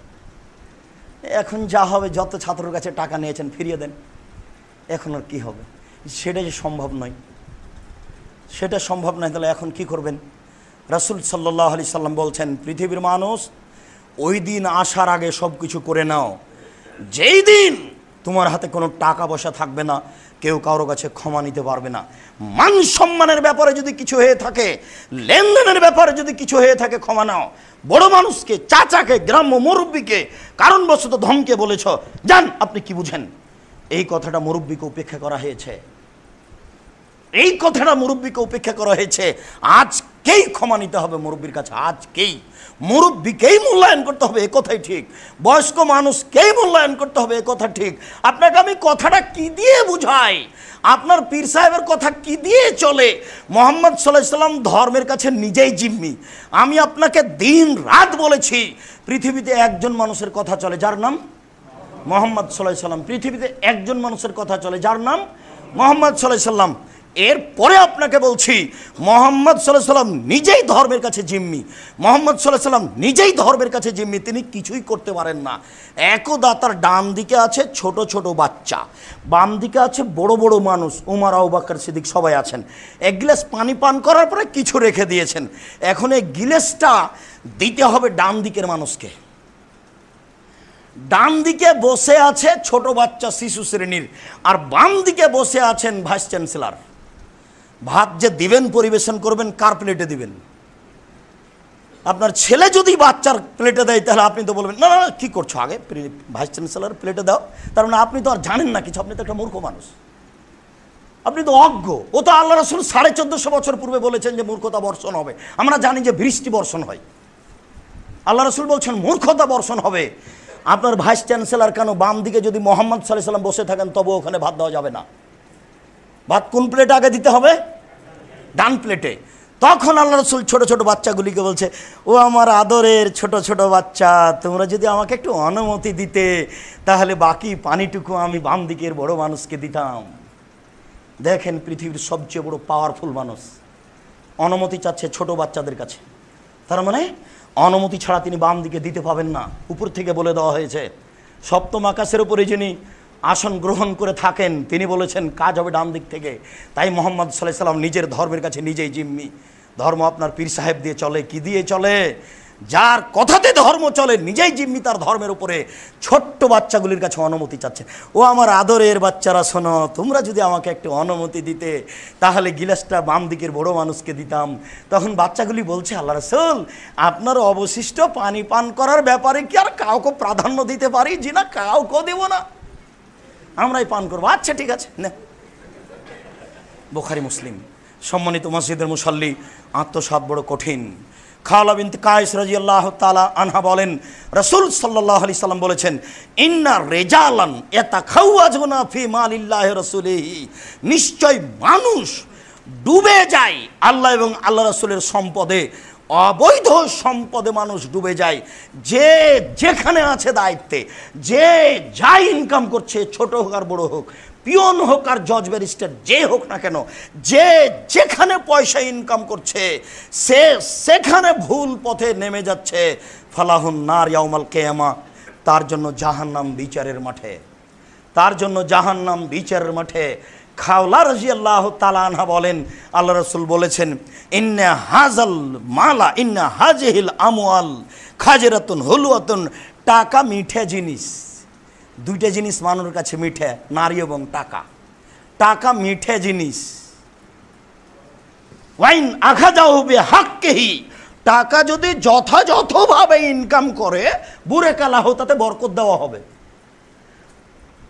এখন যা হবে, যত ছাত্রের কাছে টাকা নিয়েছেন ফিরিয়ে দেন, এখন আর কী হবে? সেটা যে সম্ভব নয়, সেটা সম্ভব নয়, তাহলে এখন কি করবেন? রাসূল সাল্লাল্লাহু আলাইহি সাল্লাম বলছেন, পৃথিবীর মানুষ ওই দিন আসার আগে সব কিছু করে নাও, যেই দিন তোমার হাতে কোনো টাকা পয়সা থাকবে না, কেউ কারো কাছে ক্ষমা নিতে পারবে না। মান সম্মানের ব্যাপারে যদি কিছু হয়ে থাকে, লেনদেনের ব্যাপারে যদি কিছু হয়ে থাকে, ক্ষমা নাও। বড় মানুষকে, চাচাকে, গ্রাম্য মুরব্বীকে কারণবশত ধমকে বলেছ, যান আপনি কি বুঝেন, এই কথাটা মুরব্বীকে উপেক্ষা করা হয়েছে, এই কথাটা মুরব্বীকে উপেক্ষা করা হয়েছে। আজকেই ক্ষমা নিতে হবে মুরব্বীর কাছে, আজকেই মুরব্বীকেই মূল্যায়ন করতে হবে, এ কথাই ঠিক। বয়স্ক মানুষকেই মূল্যায়ন করতে হবে, এ কথা ঠিক। আপনাকে আমি কথাটা কি দিয়ে বুঝাই, আপনার পীর সাহেবের কথা কি দিয়ে চলে? মুহাম্মদ সাল্লাল্লাহু আলাইহি সাল্লাম ধর্মের কাছে নিজেই জিম্মি। আমি আপনাকে দিন রাত বলেছি, পৃথিবীতে একজন মানুষের কথা চলে যার নাম মুহাম্মদ সাল্লাল্লাহু আলাইহি সাল্লাম। পৃথিবীতে একজন মানুষের কথা চলে যার নাম মুহাম্মদ সাল্লাল্লাহু আলাইহি সাল্লাম। এরপরে আপনাকে বলছি, মুহাম্মদ সাল্লাল্লাহু আলাইহি সাল্লাম নিজেই ধর্মের কাছে জিম্মি। মুহাম্মদ সাল্লাল্লাহু আলাইহি সাল্লাম নিজেই ধর্মের কাছে জিম্মি, তিনি কিছুই করতে পারেন না। একদা তার ডান দিকে আছে ছোট ছোট বাচ্চা, বাম দিকে আছে বড় বড় মানুষ, উমর, আবু বকর, সিদ্দিক সবাই আছেন। এক গ্লাস পানি পান করার পরে কিছু রেখে দিয়েছেন, এখন এই গ্লাসটা দিতে হবে ডান দিকের মানুষকে। ডান দিকে বসে আছে ছোট বাচ্চা শিশু শ্রেণীর, আর বাম দিকে বসে আছেন ভাইস চ্যান্সেলর। ভাত যে দিবেন, পরিবেশন করবেন, কার প্লেটে দিবেন? আপনার ছেলে যদি বাচ্চার প্লেটে দেয়, তাহলে আপনি তো বলবেন, না না কী করছো, আগে ভাইস চ্যান্সেলর প্লেটে দাও। তার মানে আপনি তো আর জানেন না কিছু, আপনি তো একটা মূর্খ মানুষ, আপনি তো অজ্ঞ। ও তো আল্লাহ রাসূল 1450 বছর পূর্বে বলেছেন যে মূর্খতা বর্ষণ হবে। আমরা জানি যে বৃষ্টি বর্ষণ হয়, আল্লাহ রাসূল বলছেন মূর্খতা বর্ষণ হবে। আপনার ভাইস চ্যান্সেলর কেন, বাম দিকে যদি মুহাম্মদ সাল্লাল্লাহু আলাইহি সাল্লাম বসে থাকেন, তবু ওখানে ভাত দেওয়া যাবে না। ভাত কোন প্লেটে আগে দিতে হবে? ডান প্লেটে। তখন আল্লাহ রাসূল ছোট ছোট বাচ্চাগুলিকে বলছে, ও আমার আদরের ছোট ছোট বাচ্চা, তোমরা যদি আমাকে একটু অনুমতি দিতে, তাহলে বাকি পানিটুকু আমি বাম দিকের বড় মানুষকে দিতাম। দেখেন, পৃথিবীর সবচেয়ে বড় পাওয়ারফুল মানুষ অনুমতি চাচ্ছে ছোট বাচ্চাদের কাছে। তার মানে অনুমতি ছাড়া তিনি বাম দিকে দিতে পাবেন না, উপর থেকে বলে দেওয়া হয়েছে। সপ্তম আকাশের উপরে যিনি আসন গ্রহণ করে থাকেন, তিনি বলেছেন কাজ হবে ডান দিক থেকে। তাই মুহাম্মদ সাল্লাল্লাহু আলাইহি সাল্লাম নিজের ধর্মের কাছে নিজেই জিম্মি। ধর্ম আপনার পীর সাহেব দিয়ে চলে, কি দিয়ে চলে? যার কথাতে ধর্ম চলে, নিজেই জিম্মি তার ধর্মের উপরে। ছোট্ট বাচ্চাগুলির কাছে অনুমতি চাচ্ছে, ও আমার আদরের বাচ্চারা শোনো, তোমরা যদি আমাকে একটু অনুমতি দিতে, তাহলে গিলাসটা বাম দিকের বড় মানুষকে দিতাম। তখন বাচ্চাগুলি বলছে, আল্লাহ রাসূল, আপনার অবশিষ্ট পানি পান করার ব্যাপারে কি আর কাউকে প্রাধান্য দিতে পারি? জি না, কাউকে দেব না, আমরাই পান করবো। আচ্ছা ঠিক আছে, না। বুখারী মুসলিম। সম্মানিত মসজিদের মুসাল্লি, আত্মসাৎ বড় কঠিন। খালা বিনতে কায়েস রাদিয়াল্লাহু তাআলা আনহা বলেন, রাসূল সাল্লাল্লাহু আলাইহি সাল্লাম বলেছেন, ইন্না রিজালান ইয়াতাখাওয়াজুনা ফি মালিল্লাহি রাসূলিহি, নিশ্চয় মানুষ ডুবে যায় আল্লাহ এবং আল্লাহ রাসূলের সম্পদে, অবৈধ সম্পদে মানুষ ডুবে যায়। যে যেখানে আছে দায়িত্বে, যে যা ইনকাম করছে, ছোট হোক আর বড় হোক, পিয়ন হোক আর জজ ব্যারিস্টার যে হোক না কেন, যে যেখানে পয়সা ইনকাম করছে, সে সেখানে ভুল পথে নেমে যাচ্ছে। ফালাহুন নার ইয়াউমাল কিয়ামা, তার জন্য জাহান্নাম বিচারের মাঠে, তার জন্য জাহান্নাম বিচারের মাঠে। খাওলা রাদিয়াল্লাহু তাআলা আনহা বলেন, আল্লাহ রাসূল বলেছেন, ইন্না হাজাল মালা ইন্না হাজিহিল আমওয়াল খাজিরাতুন হুলওয়াতুন, টাকা মিঠে জিনিস। দুইটা জিনিস মানুষের কাছে মিঠে, নারী এবং টাকা। টাকা মিঠে জিনিস। ওয়াইন আখাযাহু বিহাক্কিহি, টাকা যদি যথাযথভাবে ইনকাম করে বুরে কালাহ তাতে বরকত দেওয়া হবে।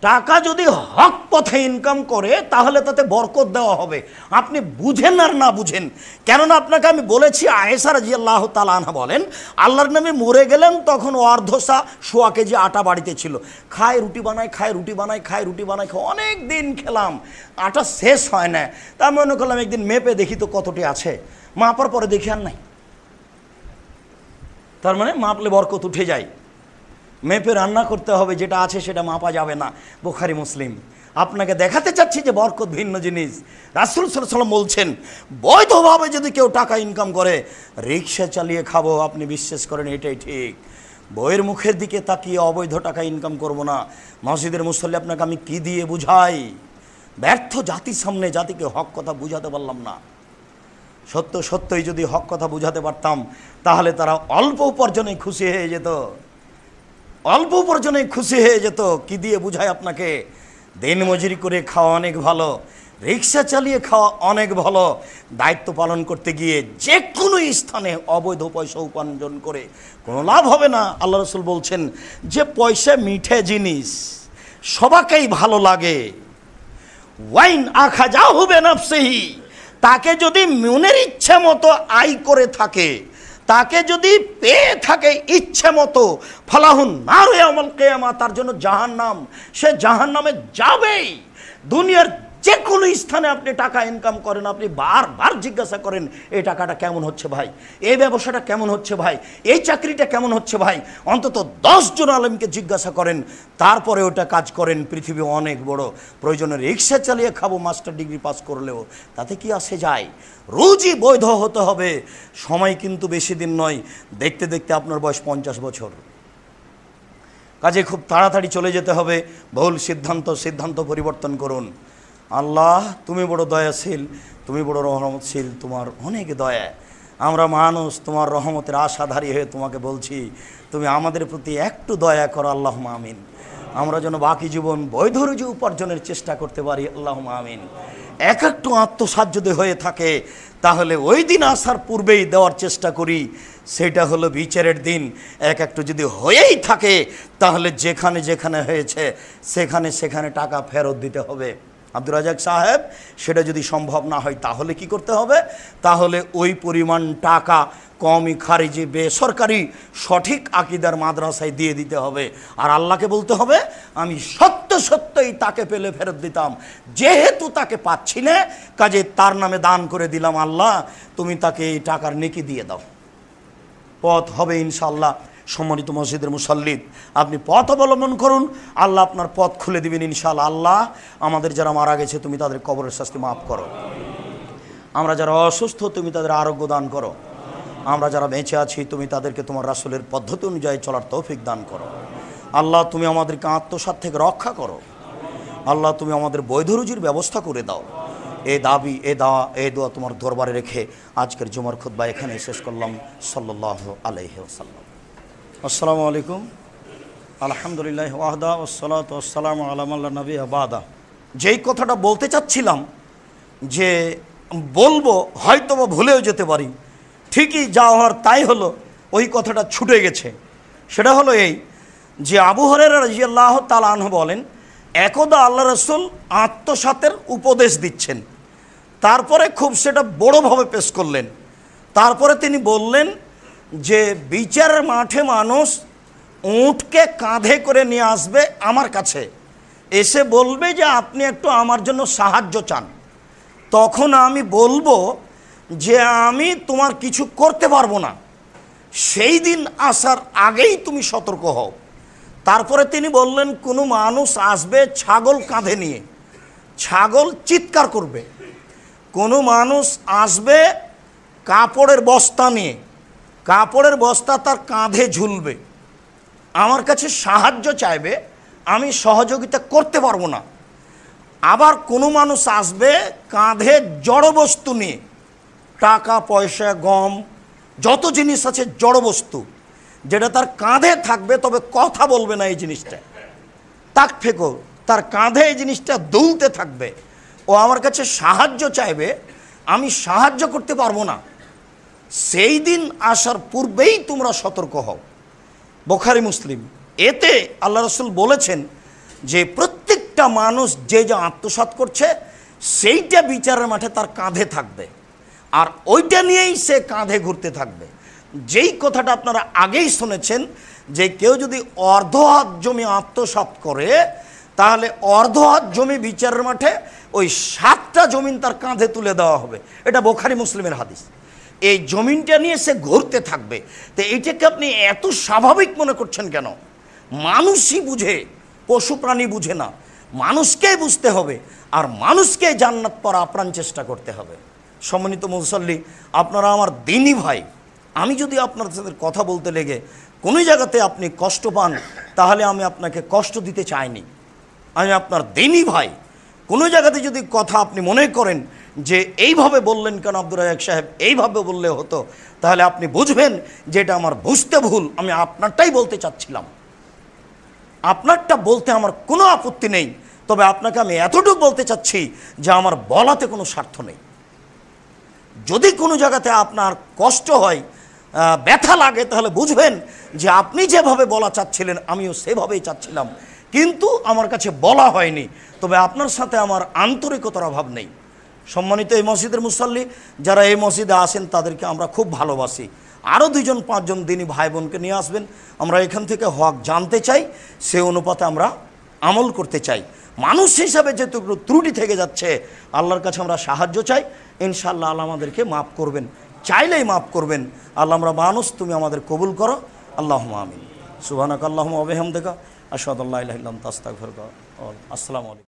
টাকা যদি হক পথে ইনকাম করে তাহলে তাতে বরকত দেওয়া হবে। আপনি বুঝেন আর না বুঝেন, কেননা আপনাকে আমি বলেছি আয়েশা রাদিয়াল্লাহু তাআলা আনহা বলেন আল্লাহর নবী মরে গেলেন তখন অর্ধসা সোয়া কেজি আটা বাড়িতে ছিল, খায় রুটি বানায় খায় রুটি বানায় খায় রুটি বানায় খায়, অনেক দিন খেলাম আটা শেষ হয় না। তা আমি মনে করলাম একদিন মেপে দেখি তো কতটি আছে, মাপার পরে দেখি আর নাই। তার মানে মাপলে বরকত উঠে যায়, মেপে রান্না করতে হবে, যেটা আছে সেটা মাপা যাবে না। বুখারী মুসলিম। আপনাকে দেখাতে চাচ্ছি যে বরকত ভিন্ন জিনিস। রাসূল সাল্লাল্লাহু আলাইহি ওয়াসাল্লাম বলছেন বৈধভাবে যদি কেউ টাকা ইনকাম করে, রিক্সা চালিয়ে খাবো, আপনি বিশ্বাস করেন এটাই ঠিক। বইয়ের মুখের দিকে তাকিয়ে অবৈধ টাকা ইনকাম করব না। মসজিদের মুসল্লি আপনাকে আমি কি দিয়ে বুঝাই? ব্যর্থ জাতির সামনে জাতিকে হক কথা বুঝাতে পারলাম না। সত্যই যদি হক কথা বুঝাতে পারতাম তাহলে তারা অল্প উপার্জনে খুশি হয়ে যেত, অল্প উপার্জনে খুশি হয়ে যেত। কি দিয়ে বুঝায় আপনাকে? দিন মজুরি করে খাওয়া অনেক ভালো, রিক্সা চালিয়ে খাওয়া অনেক ভালো। দায়িত্ব পালন করতে গিয়ে যে কোনো স্থানে অবৈধ পয়সা উপার্জন করে কোনো লাভ হবে না। আল্লাহ রাসূল বলছেন যে পয়সা মিঠে জিনিস, সবাকেই ভালো লাগে। ওয়াইন আখাযাহু বিনাফসিহি, তাকে যদি মনের ইচ্ছে মতো আয় করে থাকে, তাকে যদি পেয়ে থাকে ইচ্ছে মতো, ফালাহুন নারু ইয়াউমাল কিয়ামা, তার জন্য জাহান্নাম, সে জাহান্নামে যাবেই। দুনিয়ার যে কোনো স্থানে আপনি টাকা ইনকাম করেন, আপনি বারবার জিজ্ঞাসা করেন এই টাকাটা কেমন হচ্ছে ভাই, এই ব্যবসাটা কেমন হচ্ছে ভাই, এই চাকরিটা কেমন হচ্ছে ভাই। অন্তত 10 জন আলেমকে জিজ্ঞাসা করেন, তারপরে ওটা কাজ করেন। পৃথিবী অনেক বড়, প্রয়োজনে রিক্সা চালিয়ে খাবো মাস্টার ডিগ্রি পাস করলেও, তাতে কি আসে যায়? রোজই বৈধ হতে হবে। সময় কিন্তু বেশি দিন নয়, দেখতে দেখতে আপনার বয়স 50 বছর। কাজে খুব তাড়াতাড়ি চলে যেতে হবে। ভুল সিদ্ধান্ত পরিবর্তন করুন। আল্লাহ তুমি বড় দয়াশীল, তুমি বড় রহমতশীল, তোমার অনেক দয়া। আমরা মানুষ, তোমার রহমতের আশাধারী হয়ে তোমাকে বলছি তুমি আমাদের প্রতি একটু দয়া করো, আল্লাহুম্মা আমিন। আমরা যেন বাকি জীবন বৈধ রুজি উপার্জনের চেষ্টা করতে পারি, আল্লাহুম্মা আমিন। এক একটু আত্মসাৎ যদি হয়ে থাকে তাহলে ওই দিন আসার পূর্বেই দেওয়ার চেষ্টা করি, সেটা হলো বিচারের দিন। এক একটু যদি হয়েই থাকে তাহলে যেখানে যেখানে হয়েছে সেখানে টাকা ফেরত দিতে হবে। আব্দুর রাজ্জাক সাহেব, সেটা যদি সম্ভব না হয় তাহলে কি করতে হবে? তাহলে ওই পরিমাণ টাকা কওমি, খারিজি, বেসরকারি সঠিক আকীদার মাদ্রাসায় দিয়ে দিতে হবে। আর আল্লাহকে বলতে হবে আমি সত্যই তাকে পেলে ফেরত দিতাম, যেহেতু তাকে পাচ্ছি না কাজে তার নামে দান করে দিলাম। আল্লাহ তুমি তাকে এই টাকার নেকি দিয়ে দাও। পথ হবে ইনশাআল্লাহ। সম্মানিত মসজিদের মুসাল্লিদ, আপনি পথ অবলম্বন করুন, আল্লাহ আপনার পথ খুলে দিবেন ইনশাআল্লাহ। আল্লাহ আমাদের যারা মারা গেছে তুমি তাদের কবরের শাস্তি মাফ করো, আমরা যারা অসুস্থ তুমি তাদের আরোগ্য দান করো, আমরা যারা বেঁচে আছি তুমি তাদেরকে তোমার রাসূলের পদ্ধতি অনুযায়ী চলার তৌফিক দান করো। আল্লাহ তুমি আমাদেরকে আত্মসাৎ থেকে রক্ষা করো। আল্লাহ তুমি আমাদের বৈধ রুজির ব্যবস্থা করে দাও। এই দাবি, এই দোয়া তোমার দরবারে রেখে আজকের জুমার খুতবা এখানে শেষ করলাম। সাল্লাল্লাহু আলাইহি ওয়াসাল্লাম। আসসালামু আলাইকুম। আলহামদুলিল্লাহ ওয়াহদা ওয়াসসালাতু ওয়াসসালামু আলা মান লা নাবিয়্যা বাদা। যেই কথাটা বলতে চাচ্ছিলাম যে বলবো, হয়তো বা ভুলেও যেতে পারি, ঠিকই যা হওয়ার তাই হলো, ওই কথাটা ছুটে গেছে। সেটা হলো এই যে আবু হুরায়রা রাদিয়াল্লাহু তাআলা আনহু বলেন একদা আল্লাহ রাসূল আত্মসাতের উপদেশ দিচ্ছেন, তারপরে খুব সেটা বড়োভাবে পেশ করলেন। তারপরে তিনি বললেন যে বিচারের মাঠে মানুষ উটকে কাঁধে করে নিয়ে আসবে আমার কাছে, এসে বলবে যে আপনি একটু আমার জন্য সাহায্য চান। তখন আমি বলবো যে আমি তোমার কিছু করতে পারবো না, সেই দিন আসার আগেই তুমি সতর্ক হও। তারপরে তিনি বললেন কোনো মানুষ আসবে ছাগল কাঁধে নিয়ে, ছাগল চিৎকার করবে। কোনো মানুষ আসবে কাপড়ের বস্তা নিয়ে, কাপড়ের বস্তা তার কাঁধে ঝুলবে, আমার কাছে সাহায্য চাইবে, আমি সহযোগিতা করতে পারবো না। আবার কোনো মানুষ আসবে কাঁধে জড়বস্তু নিয়ে, টাকা পয়সা গম যত জিনিস আছে জড়বস্তু, যেটা তার কাঁধে থাকবে তবে কথা বলবে না, এই জিনিসটা তাক ফেকো, তার কাঁধে এই জিনিসটা দুলতে থাকবে। ও আমার কাছে সাহায্য চাইবে, আমি সাহায্য করতে পারবো না। সেই দিন আসার পূর্বেই তোমরা সতর্ক হও। বুখারী মুসলিম। এতে আল্লাহ রাসূল বলেছেন যে প্রত্যেকটা মানুষ যে যা আত্মসাৎ করছে সেইটা বিচারের মাঠে তার কাঁধে থাকবে, আর ওইটা নিয়েই সে কাঁধে ঘুরতে থাকবে। যেই কথাটা আপনারা আগেই শুনেছেন যে কেউ যদি অর্ধ হাত জমি আত্মসাৎ করে তাহলে অর্ধ হাত জমি বিচারের মাঠে ওই 7টা জমিন তার কাঁধে তুলে দেওয়া হবে। এটা বুখারী মুসলিমের হাদিস। এই জমিনটা নিয়ে সে ঘুরতে থাকবে। তো এইটাকে আপনি এত স্বাভাবিক মনে করছেন কেন? মানুষই বুঝে, পশু প্রাণী বুঝে না। মানুষকেই বুঝতে হবে, আর মানুষকে জান্নাত পাওয়ার আপ্রাণ চেষ্টা করতে হবে। সম্মানিত মুসল্লি, আপনারা আমার দ্বীনি ভাই। আমি যদি আপনার সাথে কথা বলতে লেগে কোনো জায়গাতে আপনি কষ্ট পান তাহলে আমি আপনাকে কষ্ট দিতে চাইনি। আমি আপনার দ্বীনি ভাই। কোনো জায়গাতে যদি কথা আপনি মনে করেন যে এইভাবে বললেন কেন আব্দুর রাজ্জাক সাহেব, এইভাবে বললে হতো, তাহলে আপনি বুঝবেন যে এটা আমার বুঝতে ভুল। আমি আপনারটাই বলতে চাচ্ছিলাম। আপনারটা বলতে আমার কোনো আপত্তি নেই, তবে আপনাকে আমি এতটুকু বলতে চাচ্ছি যে আমার বলাতে কোনো স্বার্থ নেই। যদি কোনো জায়গাতে আপনার কষ্ট হয়, ব্যথা লাগে, তাহলে বুঝবেন যে আপনি যেভাবে বলা চাচ্ছিলেন আমিও সেভাবেই চাচ্ছিলাম, কিন্তু আমার কাছে বলা হয়নি। তবে আপনার সাথে আমার আন্তরিকতার অভাব নেই। সম্মানিত এই মসজিদের মুসল্লি, যারা এই মসজিদে আসেন তাদেরকে আমরা খুব ভালোবাসি। আরও 2-5 দিনী ভাই বোনকে নিয়ে আসবেন। আমরা এখান থেকে হক জানতে চাই, সে অনুপাতে আমরা আমল করতে চাই। মানুষ হিসাবে যেটুকু ত্রুটি থেকে যাচ্ছে আল্লাহর কাছে আমরা সাহায্য চাই। ইনশাআল্লাহ আল্লাহ আমাদেরকে মাফ করবেন, চাইলেই মাফ করবেন। আল্লাহ, আমরা মানুষ, তুমি আমাদের কবুল করো। আল্লাহুম্মা আমিন। সুবহানাকা আল্লাহুম্মা ওয়া বিহামদিকা আশহাদু আল্লা ইলাহা ইল্লা আনতা আস্তাগফিরুকা। আসসালামু আলাইকুম।